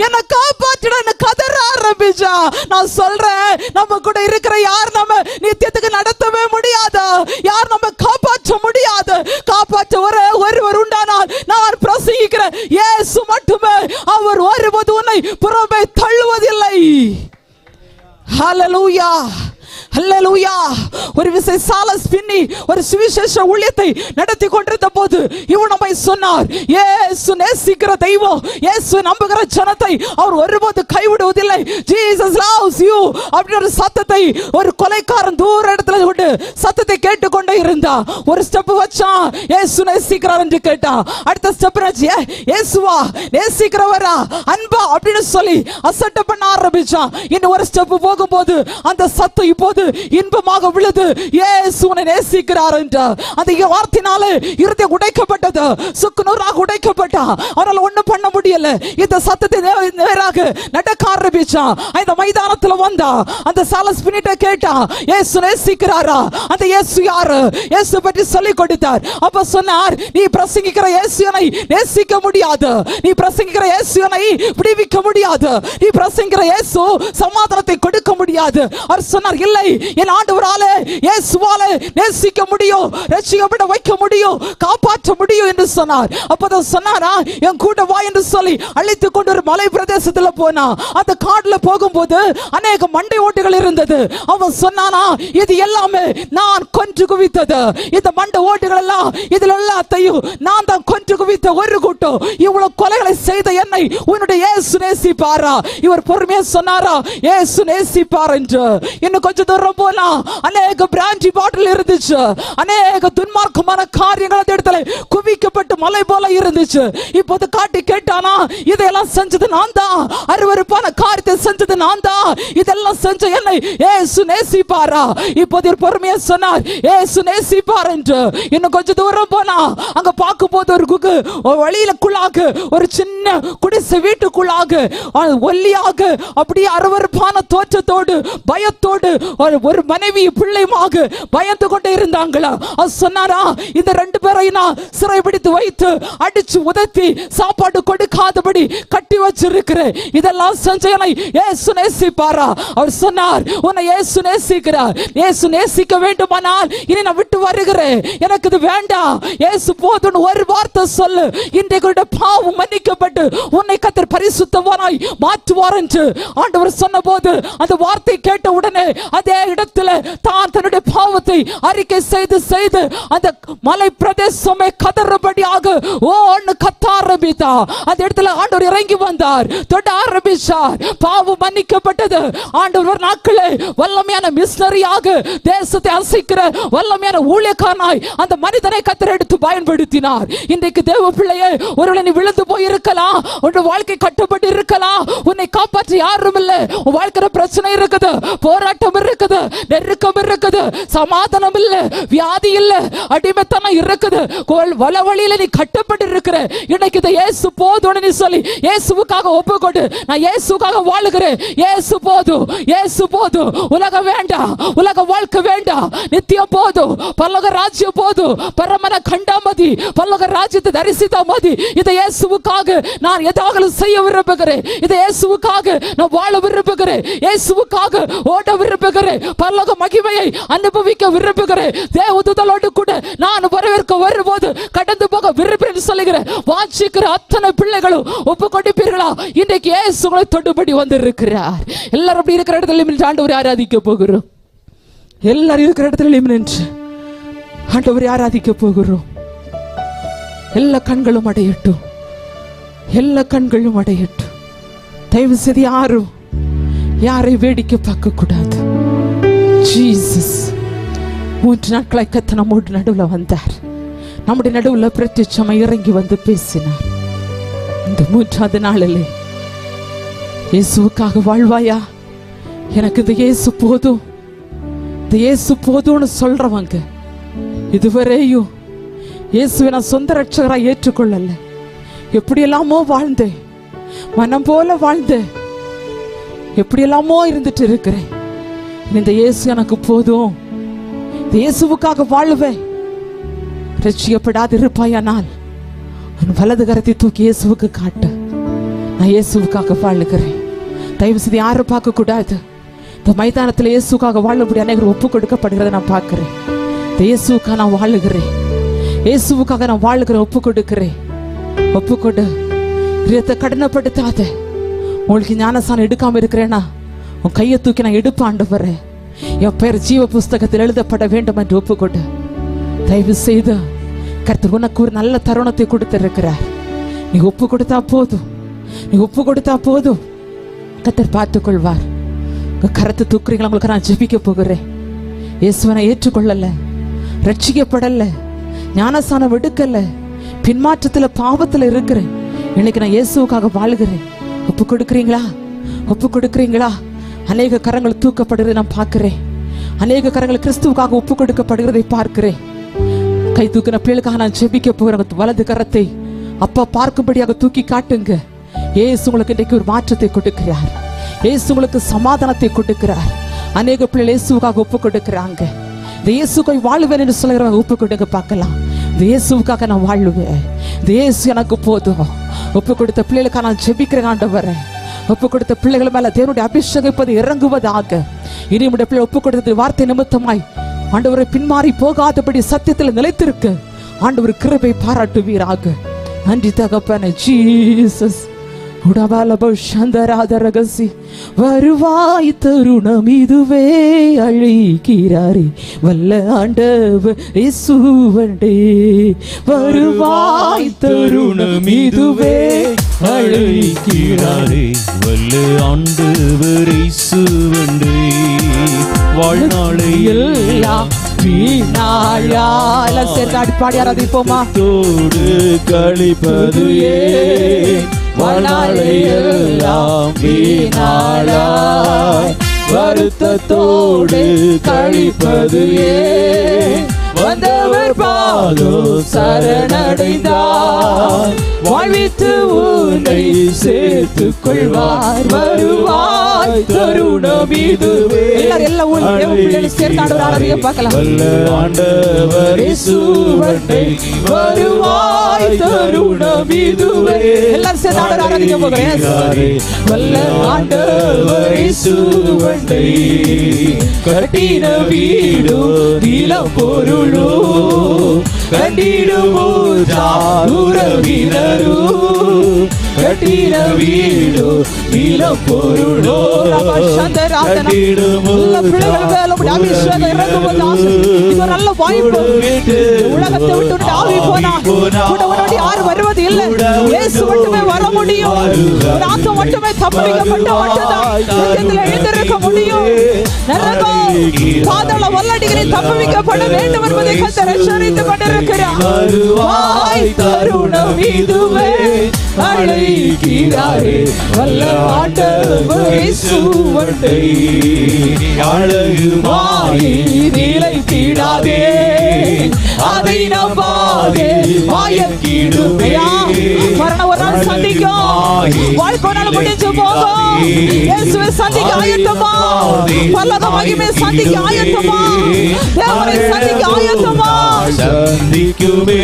என்ன காப்பாற்றுடா, கதற ஆரம்பிச்சா. நான் சொல்றேன், நம்ம கூட இருக்கிற யார் நம்ம நித்தியத்துக்கு நடத்தவே முடியாது, யார் நம்ம காப்பாற்ற முடியாது. காப்பாற்ற ஒருவர் உண்டானால் நான் பிரசங்கிக்கிறேன் இயேசு மட்டுமே, அவர் ஒருபோது உன்னை புறமே தள்ளுவதில்லை. ஹல்லேலூயா, ஹல்லேலூயா. ஒரு விசை சாலஸ் பின்னி ஒரு சுவிசேஷ ஊழியத்தை நடத்தி கொண்டிருந்த போது இவன் நம்மை சொன்னார், இயேசு நேசிக்கிற தெய்வம், இயேசு நம்புகிற ஜனத்தை அவர் ஒருபோது கைவிடுவதில்லை, ஜீசஸ் லவ்ஸ் யூ அப்படின்ற ஒரு சத்தத்தை ஒரு கொலைக்காரன் தூர இடத்துல கொண்டு சத்தத்தை கேட்டுக்கொண்டே இருந்தா. ஒரு ஸ்டெப் வச்சான், இயேசு நேசிக்கிறார் என்று கேட்டான். அடுத்த ஸ்டெப் இயேசுவா நேசிக்கிறவரா அன்பா அப்படின்னு சொல்லி அசட்டை பண்ண ஆரம்பிச்சான். இன்னும் ஒரு ஸ்டெப் போகும்போது அந்த சத்தம் இப்போது இன்பமாக விழுது, இயேசு உன்னை நேசிக்கிறார் என்ற அந்த வார்த்தையினாலே இருதயம் உடைக்கப்பட்டது, சுக்குநூறாக உடைக்கப்பட்டான். அவரால் ஒண்ணும் பண்ண முடியல. இந்த சத்தத்தை நேராக நடக்க ஆரம்பிச்சான். இந்த மைதானத்துல வந்தா அந்த சாலஸ் பின்னிட்ட கேட்டான், இயேசு நேசிக்கிறாரா? அந்த இயேசு யாரு? இயேசு பற்றி சொல்லிக் கொடுத்தார். அப்ப சொன்னார், நீ பிரசங்கிக்கிற இயேசுவை நேசிக்க முடியாது, நீ பிரசங்கிக்கிற இயேசுவை விடுவிக்க முடியாது, நீ பிரசங்கிக்கிற இயேசு சமாதானத்தை கொடுக்க முடியாது. அவர் சொன்னார், இல்லை, என் ஆண்டவராலே இயேசுவாலே நேசிக்க முடியும், ரட்சிக்கப்பட வைக்க முடியும், காப்பாற்ற முடியும் என்று சொன்னார். அப்பதான் சொன்னாரா, என் கூட வா என்று சொல்லி அழைத்துக் கொண்டு ஒரு மலை பிரதேசத்துல போனா. அந்த காட்டுல போகும்போது அநேக மண்டை ஓட்டுகள் இருந்தது. அவன் சொன்னானா, இது எல்லாமே நான் கொன்று குவித்தது, இந்த மண்டை ஓட்டுகள் எல்லாம் இதுல எல்லாத்தையும் நான் தான் கொன்று குவித்த ஒரு கூட்டம். இவ்வளவு கொலைகளை செய்த என்னை உன்னுடைய இயேசு நேசிப்பாரா? இவர் பொறுமையா சொன்னாரா, இயேசு நேசிப்பார் என்று. இன்னும் கொஞ்சம் தூரம் போனா அநேக பிராஞ்சி பாட்டில் இருந்துச்சு, அநேக துன்மார்க்கமான காரியங்கள் அந்த இடத்துல குவிக்கப்பட்டு மலை போல இருந்துச்சு. இப்போது காட்டி கேட்டானா, இதெல்லாம் செஞ்சது நான் தான், அருவருப்பான காரியத்தை செஞ்சது நான் தான், இதெல்லாம் செஞ்ச என்னை இயேசு நேசிப்பாரா? இப்போது பொறுமையா சொன்னார், இயேசு நேசிப்பார் என்று. இன்னும் கொஞ்சம் தூரம் போனா அங்க பார்க்கும் போது ஒரு குகு வழியிலுக்குள்ளாக ஒரு சின்ன குடிசை வீட்டுக்குள்ளாக ஒல்லியாக அப்படியே அருவருப்பான தோற்றத்தோடு பயத்தோடு ஒரு மனைவி பிள்ளையுமாக பயந்து கொண்டே இருந்தாங்களா. சொன்னாரா, இந்த 2 பேரையும் நான் சிறைபிடித்து வைத்து அடிச்சு உதத்தி சாப்பாடு கொடுக்காதபடி கட்டி வச்சிருக்கிறேன், இதெல்லாம் செஞ்ச என்னை இயேசு நேசிப்பாரா? அவர் சொன்னார், உன்னை இயேசு நேசிக்கிறார், இயேசு நேசிக்க வேண்டுமானால் இனி நான் விட்டு வருகிறேன், எனக்கு இது வேண்டாம், இயேசு போதுன்னு ஒரு வார்த்தை சொல்லு, இன்றைக்கு பாவம் மன்னிக்கப்பட்டு உன்னை கர்த்தர் பரிசுத்தவானாய் மாற்றுவார் என்று ஆண்டவர் சொன்ன போது அந்த வார்த்தை கேட்ட உடனே அதே இடத்துல தான் தன்னுடைய பாவத்தை அறிக்கை செய்து செய்து அந்த மலை பிரதேசமே கதறபடியாக ஓன்னு கத்த ஆரம்பித்தார். அந்த இடத்துல ஆண்டவர் இறங்கி வந்தார், தொட ஆரம்பிச்சார், பாவம் மன்னிக்கப்பட்டது. ஆண்டவர் ஒரு நாட்களே வல்லமையான மிஷனரியாக தேசத்தை அசைக்கிற வல்லமையான ஊழியக்காரனாய் அந்த மனிதனை கர்த்தர் எடுத்து பயன்படுத்தினார். இன்றைக்கு தேவ பிள்ளையே, ஒருவேளை நீ விழுந்து போயிருக்கலாம், உன் வாழ்க்கை கட்டப்பட்டு இருக்கலாம், உன்னை காப்பாற்ற யாரும் இல்லை, உன் வாழ்க்கையில பிரச்சனை இருக்குது, போராட்டம் இருக்குது, இருக்குது, நெருக்கம் இருக்குது, சமாதானம் இல்ல, வியாதி இல்ல, அடிமைத்தனம் இருக்குது, வழியில நீ கட்டப்பட்டு இருக்கிற. இன்னைக்கு இந்த இயேசு போதும்னு நீ சொல்லி இயேசுவுக்காக ஒப்புக்கொண்டு, நான் இயேசுக்காக வாழுகிறேன், இயேசு போதும், இயேசு போதும், உலகம் வேண்டாம், உலக வாழ்க்கை வேண்டாம், நித்தியம் போதும், பரலோக ராஜ்யம் போதும், பரமன கண்டாமதி, பரலோக ராஜ்யத்தை தரிசித்த மதி. இதை இயேசுவுக்காக நான் எதாவது செய்ய விரும்புகிறேன், இதை இயேசுவுக்காக நான் வாழ விரும்புகிறேன், இயேசுவுக்காக ஓட விரும்புகிறேன், பரலோக மகிமையை அனுபவிக்க விரும்புகிறேன். தேவதூதர்களோடு கூட நான் வரவேற்க வரும்போது கடந்து போக விரும்புகிறேன் சொல்லுகிறேன். வாஞ்சிக்கிற அத்தனை பிள்ளைகளும் ஒப்பு கொடுப்பீர்களா? இன்றைக்கு இயேசு உங்களை தொடுபடி வந்திருக்கிறார். எல்லாரும் அப்படி இருக்கிற இடத்துல நின்று ஆண்டவரை ஆராதிக்க போகிறோம். எல்லாரும் இருக்கிற இடத்துல நின்று ஆண்டவரை ஆராதிக்க போகிறோம். எல்லா கண்களும் அடையட்டும், எல்லா கண்களும் அடையட்டும். தயவு செய்து யாரை வேடிக்கை பார்க்க கூடாது. ஜீசஸ் 3 நாட்களாய் கத்த நம்மோடு நடுவில் வந்தார், நம்முடைய நடுவில் பிரத்யட்சமாய் இறங்கி வந்து பேசினார். இந்த 3ஆவது நாளிலே இயேசுவுக்காக வாழ்வாயா? எனக்கு இந்த இயேசு போதும், இந்த இயேசு போதும்னு சொல்றவங்க இதுவரையும் இயேசுவை நான் சொந்த ரட்சகராய் ஏற்றுக்கொள்ளல, எப்படியெல்லாமோ வாழ்ந்தேன், மனம் போல வாழ்ந்தேன், எப்படியெல்லாமோ இருந்துட்டு இருக்கிறேன். இந்த இயேசு எனக்கு போதும், இந்த இயேசுவுக்காக வாழுவேன். ரட்சிக்கப்படாது இருப்பாயானால் உன் வலது கரத்தை தூக்கி இயேசுவுக்கு காட்டு. நான் இயேசுவுக்காக வாழுகிறேன். தயவு செய்து யாரும் பார்க்க கூடாது. இந்த மைதானத்தில் இயேசுக்காக வாழக்கூடிய அனைவரும் ஒப்பு கொடுக்கப்படுகிறத நான் பார்க்கிறேன். இந்த இயேசுக்காக நான் வாழுகிறேன், இயேசுவுக்காக நான் வாழுகிறேன். ஒப்பு கொடுக்கிறேன், ஒப்பு கொடு. இதயத்தை கடனப்படுத்தாத. உங்களுக்கு ஞானசானம் எடுக்காம இருக்கிறேன்னா உன் கையை தூக்கி நான் எடுப்ப ஆண்டவரே, என் பெயர் ஜீவ புஸ்தகத்தில் எழுதப்பட வேண்டும் என்று ஒப்புக்கொண்டு. தயவு செய்து கர்த்தர் உனக்கு ஒரு நல்ல தருணத்தை கொடுத்திருக்கிறார். நீ ஒப்பு கொடுத்தா போதும், நீ ஒப்பு கொடுத்தா போதும், கர்த்தர் பார்த்துக் கொள்வார். கரத்தை தூக்குறீங்களா? உங்களுக்கு நான் ஜெபிக்க போகிறேன். இயேசுவனை ஏற்றுக்கொள்ளல, ரட்சிக்கப்படல, ஞானசானம் எடுக்கல, பின்மாற்றத்துல பாவத்துல இருக்கிறேன். இன்னைக்கு நான் இயேசுவுக்காக வாழுகிறேன். ஒப்பு கொடுக்கிறீங்களா? ஒப்பு கொடுக்கிறீங்களா? அநேக கரங்கள் தூக்கப்படுகிறதை நான் பார்க்கிறேன். அநேக கரங்கள் கிறிஸ்துவுக்காக ஒப்பு கொடுக்கப்படுகிறதை பார்க்கிறேன். கை தூக்கின பிள்ளைகளுக்காக நான் ஜெபிக்க போகிறேன். வலது கரத்தை அப்பா பார்க்கும்படியாக தூக்கி காட்டுங்க. இயேசு உங்களுக்கு இன்றைக்கு ஒரு மாற்றத்தை கொடுக்கிறார். இயேசு உங்களுக்கு சமாதானத்தை கொடுக்கிறார். அநேக பிள்ளைகள் இயேசுவுக்காக ஒப்பு கொடுக்கிறாங்க. இந்த இயேசுக்காக வாழுவேன் என்று சொல்லுகிறவங்க ஒப்பு கொடுங்க பார்க்கலாம். இந்த இயேசுவுக்காக நான் வாழுவேன், இந்த இயேசு எனக்கு போதும். ஒப்பு கொடுத்த பிள்ளைகளுக்காக நான் ஜெபிக்கிறேன் ஆண்டவரே. ஒப்பு கொடுத்த பிள்ளைகள் மேல தேவனுடைய அபிஷேகம் இப்போது இறங்குவதாக. இனி உடைய பிள்ளை ஒப்பு கொடுத்த வார்த்தை நிமித்தமாய் ஆண்டவரை பின்மாறி போகாதபடி சத்தியத்தில் நிலைத்திருக்க ஆண்டவர் கிருபை பாராட்டுவீராக. நன்றி தகப்பனே. ஜீசஸ் ரகசி வருவாய் தருணம் இதுவே அழைக்கிறாரே வல்ல ஆண்டவர் இயேசுவண்டே. வருவாய் தருணம் இதுவே அழைக்கிறாரே வல்ல ஆண்டவர் இயேசுவண்டே. வாழ்நாளை எல்லாம் வீணாயால சேர்ந்தாடி பாடி ஆராதிப்போமா? தோடு கழிப்பது வாழ்நாளை எல்லாம் வீணாளாய் வருத்தத்தோடு கழிப்பது வந்தவர் பாதோ சரணடைந்தார் வாழ்வித்து உன்னை சேர்த்துக் கொள்வார். வருவாய் தருணம் இதுவே. ஆண்டவர் இயேசுவண்டை வருவாய் தருணம் இதுவே. எல்லாரும் சேர்ந்து ஆராதிக்க போகிறேன். வல்ல ஆண்டவர் இயேசுவண்டை கட்டின வீடோ இளம் பொருளோ கட்டிடுமோ உறவினரோ கட்டின வீடோ இளம் பொருளோ கட்டிடுமோ நல்ல வாய்ப்பு. உலகத்தை விட்டு ஆவி போனா யாரும் வருவது இல்லை, இயேசு மட்டுமே வர முடியும். முடியும். ஒரு ஆத்மா மட்டுமே தப்புவிக்கப்பட்ட மட்டும்தான் நித்தியத்தில் எழுந்திருக்க முடியும். நரகம் பாதாள வல்லடிகளை தப்புவிக்கப்பட வேண்டும் என்பதை கர்த்தர் எச்சரித்துக் கொண்டிருக்கிறார். வருவாய் தருணம் இதுவே அழைக்கிறாரே வல்ல ஆண்டவர் இயேசுவண்டை. அழகுமாய் நிலைத்திடாதே, அதை நம்பாதே, மாயக்கீடுமையா மரண ஒரு நாள் சந்திக்கும். வாழ்க்கை நாள் முடிஞ்சு போகும். இயேசுவை சந்திக்க ஆயத்தமா? பரலோக மகிமை சந்திக்க ஆயத்தமா? தேவனை சந்திக்க ஆயத்தமா? சந்திக்குமே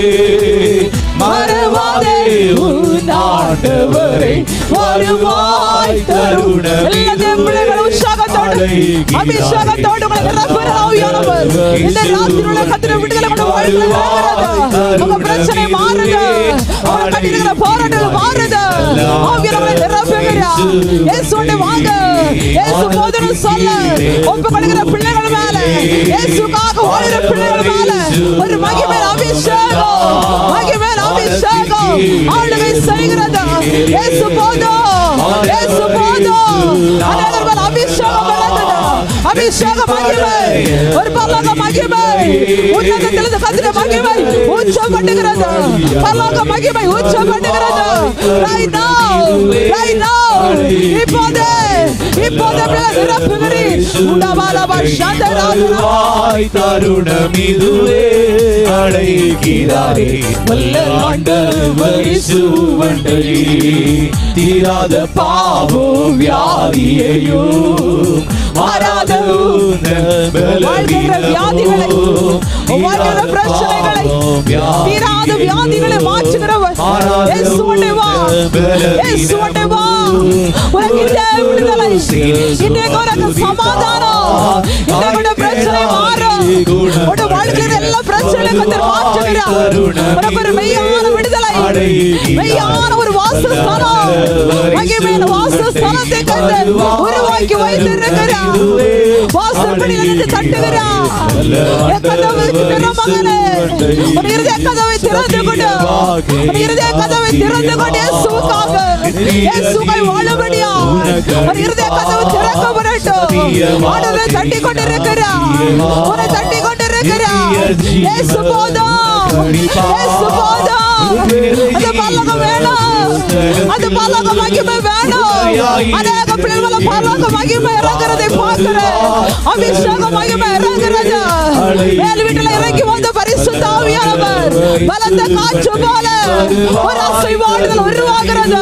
மறவாதே உன் ஆண்டவரை வருவாய் தருணம் பிள்ளைகள் உற்சாகத்தோடு அபிஷேகத்தோடு உங்களை நிரப்புகிற ஆவியானவர் இந்த ராத்திரியுள்ள கர்த்தருடைய விடுதலை கொண்டு வாழ்க்கை நிரப்புகிறது. உங்க பிரச்சனை மாறுது, உங்க கட்டியிருக்கிற போராட்டங்கள் மாறுது. ஆவியானவரை நிரப்புகிறார். இயேசுவோடு வாங்க, இயேசு போதுன்னு சொல்ல ஒப்பு கொடுக்கிற பிள்ளைகள் மேல, இயேசுக்காக ஓடுகிற பிள்ளைகள் மேல ஒரு மகிமை அபிஷேகம், மகிமை அபிஷேகம் ஆளுகை செய்கிறது. இயேசு போதும், இயேசு போதும். அநேகர் மேல் அபிஷேகம் விளங்குது. அபிஷேக மகிமை, ஒரு பரலோக மகிமை, உன்னதத்திலிருந்து கர்த்தருடைய மகிமை உச்சப்படுகிறது. பரலோக மகிமை உச்சப்படுகிறது. Right now, right now, இப்போதே நிரப்புகிறீர். உடவாலவா சந்தராஜனாய் தருணம் இதுவே அழைக்கிறாரே வல்ல ஆண்டவர் இயேசுவண்டை. தீராத பாவம் வியாதியையும் மாறாத வாழ்கிற வியாதிகளை, வாழ்கிற பிரச்சனைகளை, தீராத வியாதிகளை மாற்றுகிறவர் இயேசுவோடு வா, இயேசுவோடு வா. உனக்கு விடுதலை, இன்னைக்கு உனக்கு சமாதானம், இன்னைக்கு பிரச்சனை மாறும். உன் வாழ்க்கையில எல்லா பிரச்சனையும் கர்த்தர் மாற்றுகிறார். உனக்கு ஒரு மெய்யான விடுதலை, மெய்யான ஒரு வாசஸ்தலம், மகிமையான வாசஸ்தலத்தை கர்த்தர் உருவாக்கி வைத்திருக்கிறார். வாசற்படியிலிருந்து தட்டுகிறார். என் கதவை திற மகனே, உன் இருதய கதவை திறந்து கொண்டு, உன் இருதய கதவை திறந்து கொண்டு இயேசுவுக்காக, இயேசுவை வாழும்படியா உன் இருதய கதவு திறக்கப்படட்டும். ஆண்டவரை தட்டி கொண்டிருக்கிறார், உன்னை தட்டி கொண்டிருக்கிறார். இயேசு போதும், இயேசு போதும். அது பரலோக வேணும், அது பரலோக மகிமை வேணும். அநேக பிள்ளைகள் பரலோக மகிமை இறங்குறதை பார்க்கிறேன். அபிஷேக மகிமை இறங்குறது. மேல் வீட்டில் இறங்கி வந்த பரிசுத்த ஆவியானவர் பலத்த காற்று போல ஒரு அசைவாடுதல் உருவாகிறது.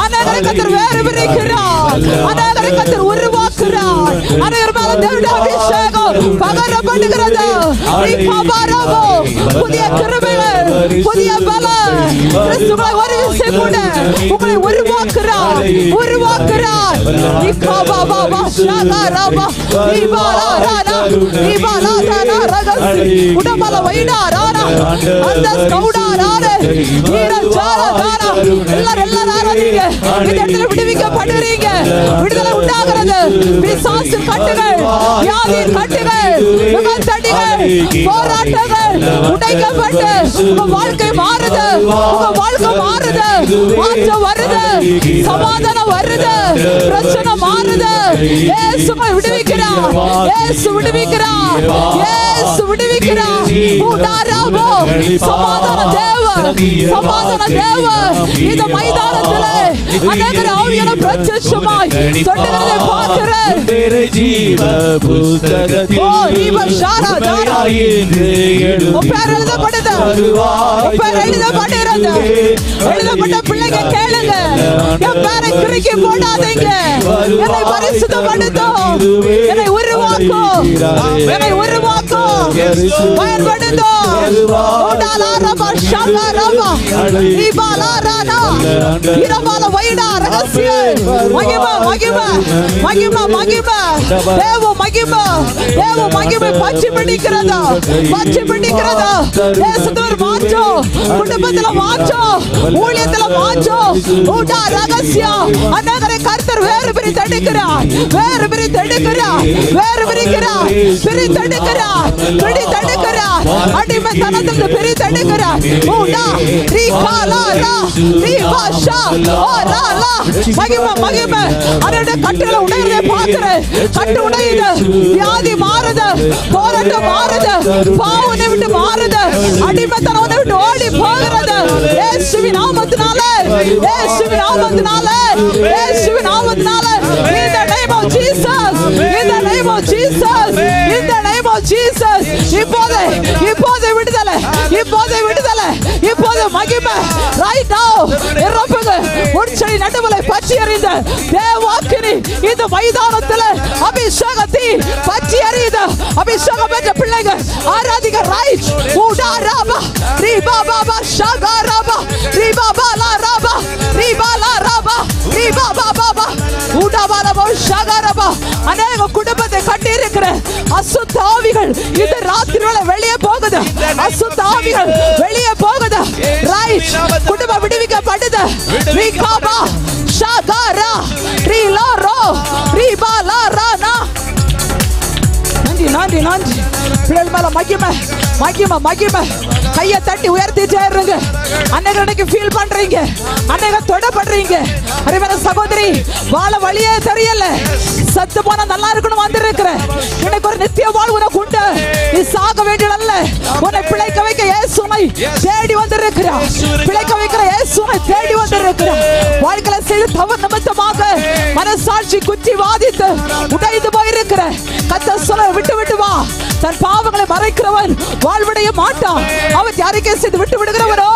அநேகரை கர்த்தர் வேறு பிரிக்கிறார், அநேகரை கர்த்தர் உருவாக்குறார். அநேகர் மேல தேவனுடைய அபிஷேகம் பகரப்படுகிறது. புதிய கிருபைகள், புதிய பலம் கிறிஸ்துவை ஒரு விஷயம் கூட உங்களை உருவாக்குறார், உருவாக்குறார். உடம்பல வைடாரான அந்த ஸ்கவுடாரான வீரஜாரான எல்லாரும் நீங்க இந்த இடத்துல விடுவிக்கப்படுறீங்க. விடுதலை உண்டாகிறது. பிசாசு கட்டுகள், வியாதி கட்டுகள், நுகத்தடிகள், போராட்டங்கள் உடைக்கப்பட்டு உங்க வாழ்க்கை மாறுது, உங்க வாழ்க்கை மாறுது, மாற்றம் வருது, சமாதானம் வருது, பிரச்சனை மாறுது. இயேசுவை விடுவிக்கிறார், இயேசு விடுவிக்கிறார், இயேசு விடுவிக்கிறார். உடாராவோ சமாதான தேவன், சமாதான தேவன் இந்த மைதானத்திலே அநேகர் ஆவியான பிரத்யட்சமாய் தொடுகிறதை பார்க்கிறேன். ஜீவ புத்தகத்தில் ஓ இவஷாரா தாரா உப்பேர் எழுதப்படுது, உப்பேர் எழுதப்படுகிறது. எழுதப்பட்ட பிள்ளைங்க கேளுங்க, என் பேரை கிறுக்கி போடாதீங்க. என்னை பரிசுத்தப்படுத்தும், என்னை உருவாக்கும், என்னை உருவாக்கும், பயன்படுத்தும். உடாலாரபா ஷாலாரபா இபாலாரானா இரபால வைடா ரகசிய மகிமை மகிமை மகிமை மகிமை தேவ மகிமை தேவ மகிமை பற்றி பிடிக்கிறதா பற்றி பிடிக்கிறதா தேசத்துல மாற்றம் குடும்பத்துல மாற்றம் ஊழியத்துல மாற்றம் ஊடா ரகசியம் அநேகரை கர்த்தர் வேறு பிரித்து எடுக்கிறார் வேறு பிரித்து எடுக்கிறார் வேறு பிரிக்கிறார் பிரித்து எடுக்கிறார் பிடித்து எடுக்கிறார் அடிமைத்தனத்துக்கு பிரித்து எடுக்கிறார் ஊடா ரீகாலாரா ரீபாஷா ஓராலா மகிமை மகிமை அவருடைய கட்டுகளை உடையதை பார்க்கிறேன் கட்டு உடையுது வியாதி மாறுது போராட்டம் மாறுது பாவனை விட்டு மாறுது அடிமைத்தனம் உன்னை விட்டு ஓடி போகிறது இயேசுவின் நாமத்தினாலே இயேசுவின் நாமத்தினாலே இயேசுவின் நாமத்தினாலே in the name of Jesus in the name of Jesus in the name of Jesus இப்போது விடுதலை இப்போது விடுதலை இப்போது மகிமை right now நிரப்புங்க முட்செடி நடுவுல பற்றி எறிந்த தேவாக்கினி இந்த மைதானத்தில் அபிஷேகத்தை பற்றி எறிந்த அபிஷேகம் பெற்ற பிள்ளைகள் ஆராதிக்க ரைட் ஊடா ராபா ரீபா பாபா ஷாகா ராபா ரீபா பாலா ராபா ரீபா லா ராபா ரீபா பாபா ஊடா பாலா ஷாகா ராபா அநேக குடும்பத்தை கட்டி இருக்கிற அசுத்த ஆவிகள் இந்த ராத்திரியோட வெளியே போகுது அசுத்த ஆவிகள் வெளியே போகுது ரைட் குடும்பம் விடுவிக்கப்படுது ரீகாபா ஷாகாரா ரீலாரோ ரீபாலாரானா நன்றி நன்றி நன்றி பிள்ளைகள் மேல மகிமை மகிமை மகிமை கையை தட்டி உயர்த்தி சேருங்க அன்னைக்கு ஃபீல் பண்றீங்க அன்னைக்கு தொடப்படுறீங்க அறிவன சகோதரி வாழ வழியே தெரியல சத்து போனா நல்லா இருக்கணும் வந்திருக்கிற எனக்கு ஒரு நித்திய வாழ்வு உனக்கு உண்டு நீ சாக வேண்டியதல்ல உன்னை பிழைக்க வைக்க இயேசுவை தேடி வந்திருக்கிறார் பிழைக்க வைக்கிற இயேசுவை தேடி வந்திருக்கிறார் வாழ்க்கையில செய்த தவறு நிமித்தமாக மனசாட்சி குத்தி வாதித்து உடைந்து போயிருக்கிற கர்த்தர் சொல்ல விட்டு விட்டு வா தன் பாவங்களை மறைக்கிறவன் வாழ்வடைய மாட்டான் அவன் யாருக்கே செய்து விட்டு விடுகிறவனோ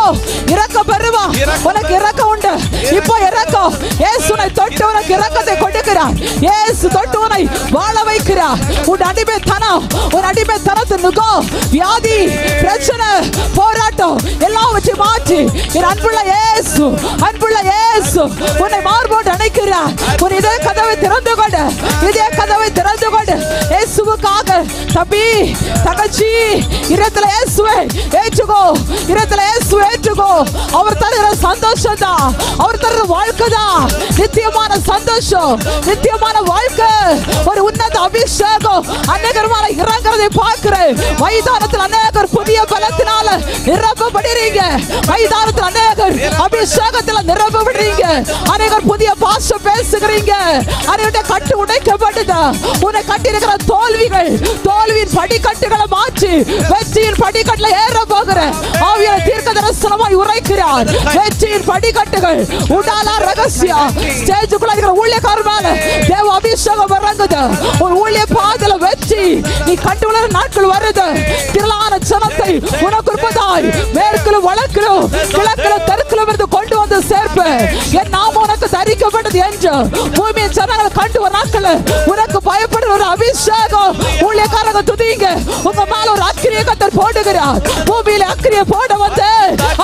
இரக்கம் பெறுவான் உனக்கு இரக்கம் உண்டு இப்போ இரக்கம் இயேசுவை தொட்டு உனக்கு இரக்கத்தை கொடுக்கிறார் இயேசு தொட்டு உன்னை வாழ வைக்கிறார் உன் அடிமைத்தனம் உன் அடிமைத்தனத்தின் நுகம் வியாதி பிரச்சனை போராட்டம் எல்லாவற்றையும் மாற்றி என் அன்புள்ள இயேசு உன்னை மார்போடு அணைக்கிறார் உன் இதே கதவை திறந்து கொண்டு இதே கதவை திறந்து கொண்டு இயேசுவுக்காக தம்பி தங்கச்சி இரத்துல இயேசுவை ஏற்றுக்கோ இரத்துல இயேசுவை ஏற்றுக்கோ அவர் தருகிற சந்தோஷம் தான் அவர் தருகிற வாழ்க்கை தான் நித்தியமான சந்தோஷம் நித்தியமான வாழ்க்கை ஒரு உன்னத அபிஷேகம் அநேகமான இறங்குறதை பார்க்கிறேன் மைதானத்தில் அநேகர் புதிய பலத்தினால நிரப்பப்படுறீங்க மைதானத்தில் அநேகர் அபிஷேகத்தில் நிரப்பப்படுறீங்க அநேகர் புதிய பாஷை பேசுகிறீங்க அநேகருடைய கட்டு உடைக்கப்படுது உன்னை கட்டியிருக்கிற தோல்வியின் படிக்கட்டுகளை மாற்றி வெற்றியின் படிக்கட்டுல ஏற போகிற ஆவியான தீர்க்க தரிசனமாய் உரைக்கிறார் வெற்றியின் படிக்கட்டுகள் உடாலா ரகசியம் ஸ்டேஜுக்குள்ள இருக்கிற ஊழியக்காரர் மேல தேவ அபிஷேகம் இறங்குது ஒரு ஊழிய பாதல வெற்றி நீ கண்டுள்ள நாட்கள் வருது திரளான ஜனத்தை உனக்கு இருப்பதாய் மேற்கிலும் வழக்கிலும் கிழக்கிலும் தெற்கிலும் இருந்து கொண்டு வந்து சேர்ப்பு என் நாம உனக்கு தரிக்கப்பட்டது என்று பூமியின் ஜனங்களை கண்டு ஒரு நாட்கள் உனக்கு பயப்படுற ஒரு அபிஷேகம் ஊழியக்காரங்க துதிங்க உங்க மேல ஒரு அக்கினியை கர்த்தர் போடுகிறார் பூமியில அக்கினியை போட வந்து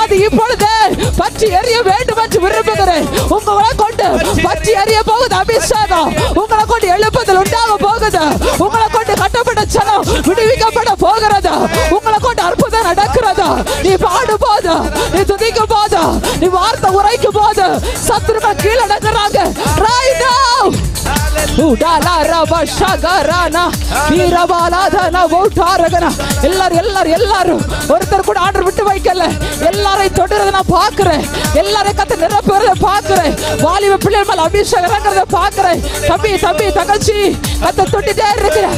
அது இப்பொழுது பற்றி எரிய வேண்டும் என்று விரும்புகிறேன் உங்களை கொண்டு பற்றி எரிய போகுது அபிஷேகம் உங்களை கொண்டு எழுப்புதல் உண்டாக போகுது உங்களை கொண்டு கட்டப்பட்ட ஜனம் விடுவிக்கப்பட போகிறது உங்களை கொண்டு அற்புதம் நடக்கிறது நீ பாடும் போது நீ துதிக்கும் போது நீ வார்த்தை உரைக்கும் போது சத்துருக்கள் கீழடங்குறாங்க right now எல்லாரும் ஒருத்தர் கூட ஆர்டர் விட்டு வைக்கல எல்லாரையும் தொடுறத நான் பாக்குறேன் எல்லாரையும் கத்த நிரப்புறத பாக்குறேன் வாலிப பிள்ளைகள் மேல அபிஷேகம் இறங்குறத பாக்குறேன் தம்பி தங்கச்சி கத்த தொட்டுட்டே இருக்கிற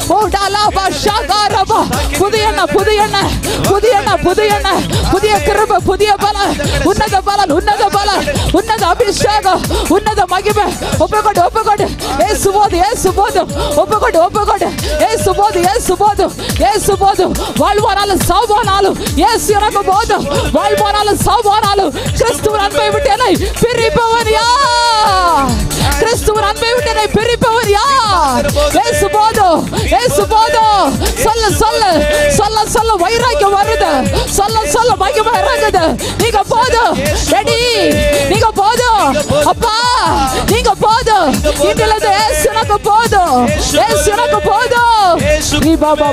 ஓ டாலா பாஷா காரபா புதிய கிருபை புதிய பலன் உன்னத அபிஷேகம் உன்னத போதும் மகிமை ஒப்புக்கொண்டு ஒப்புக்கொண்டு ஏசு போதும் ஏசு போதும் ஒப்புக்கொண்டு ஒப்புக்கொண்டு ஏசு போதும் ஏசு போதும் ஏசு போதும் வாழ்வானாலும் சாவானாலும் ஏசு எனக்கு போதும் வாழ்வானாலும் சாவானாலும் கிறிஸ்துவின் அன்பை விட்டு என்னை பிரிப்பவன் யார் கிறிஸ்துவின் அன்பை விட்டு என்னை பிரிப்பவன் யார் ஏசு போதும் ஏசு போதும் சொல்ல சொல்ல சொல்ல சொல்ல வைராக்கியம் வருது சொல்ல சொல்ல மகிமை இறங்குது நீங்க போதும் ரெடி நீங்க போதும் அப்பா நீங்க போதும் இன்றிலிருந்து ஏசு எனக்கு போதும் ஏசு எனக்கு போதும் நீ பாபா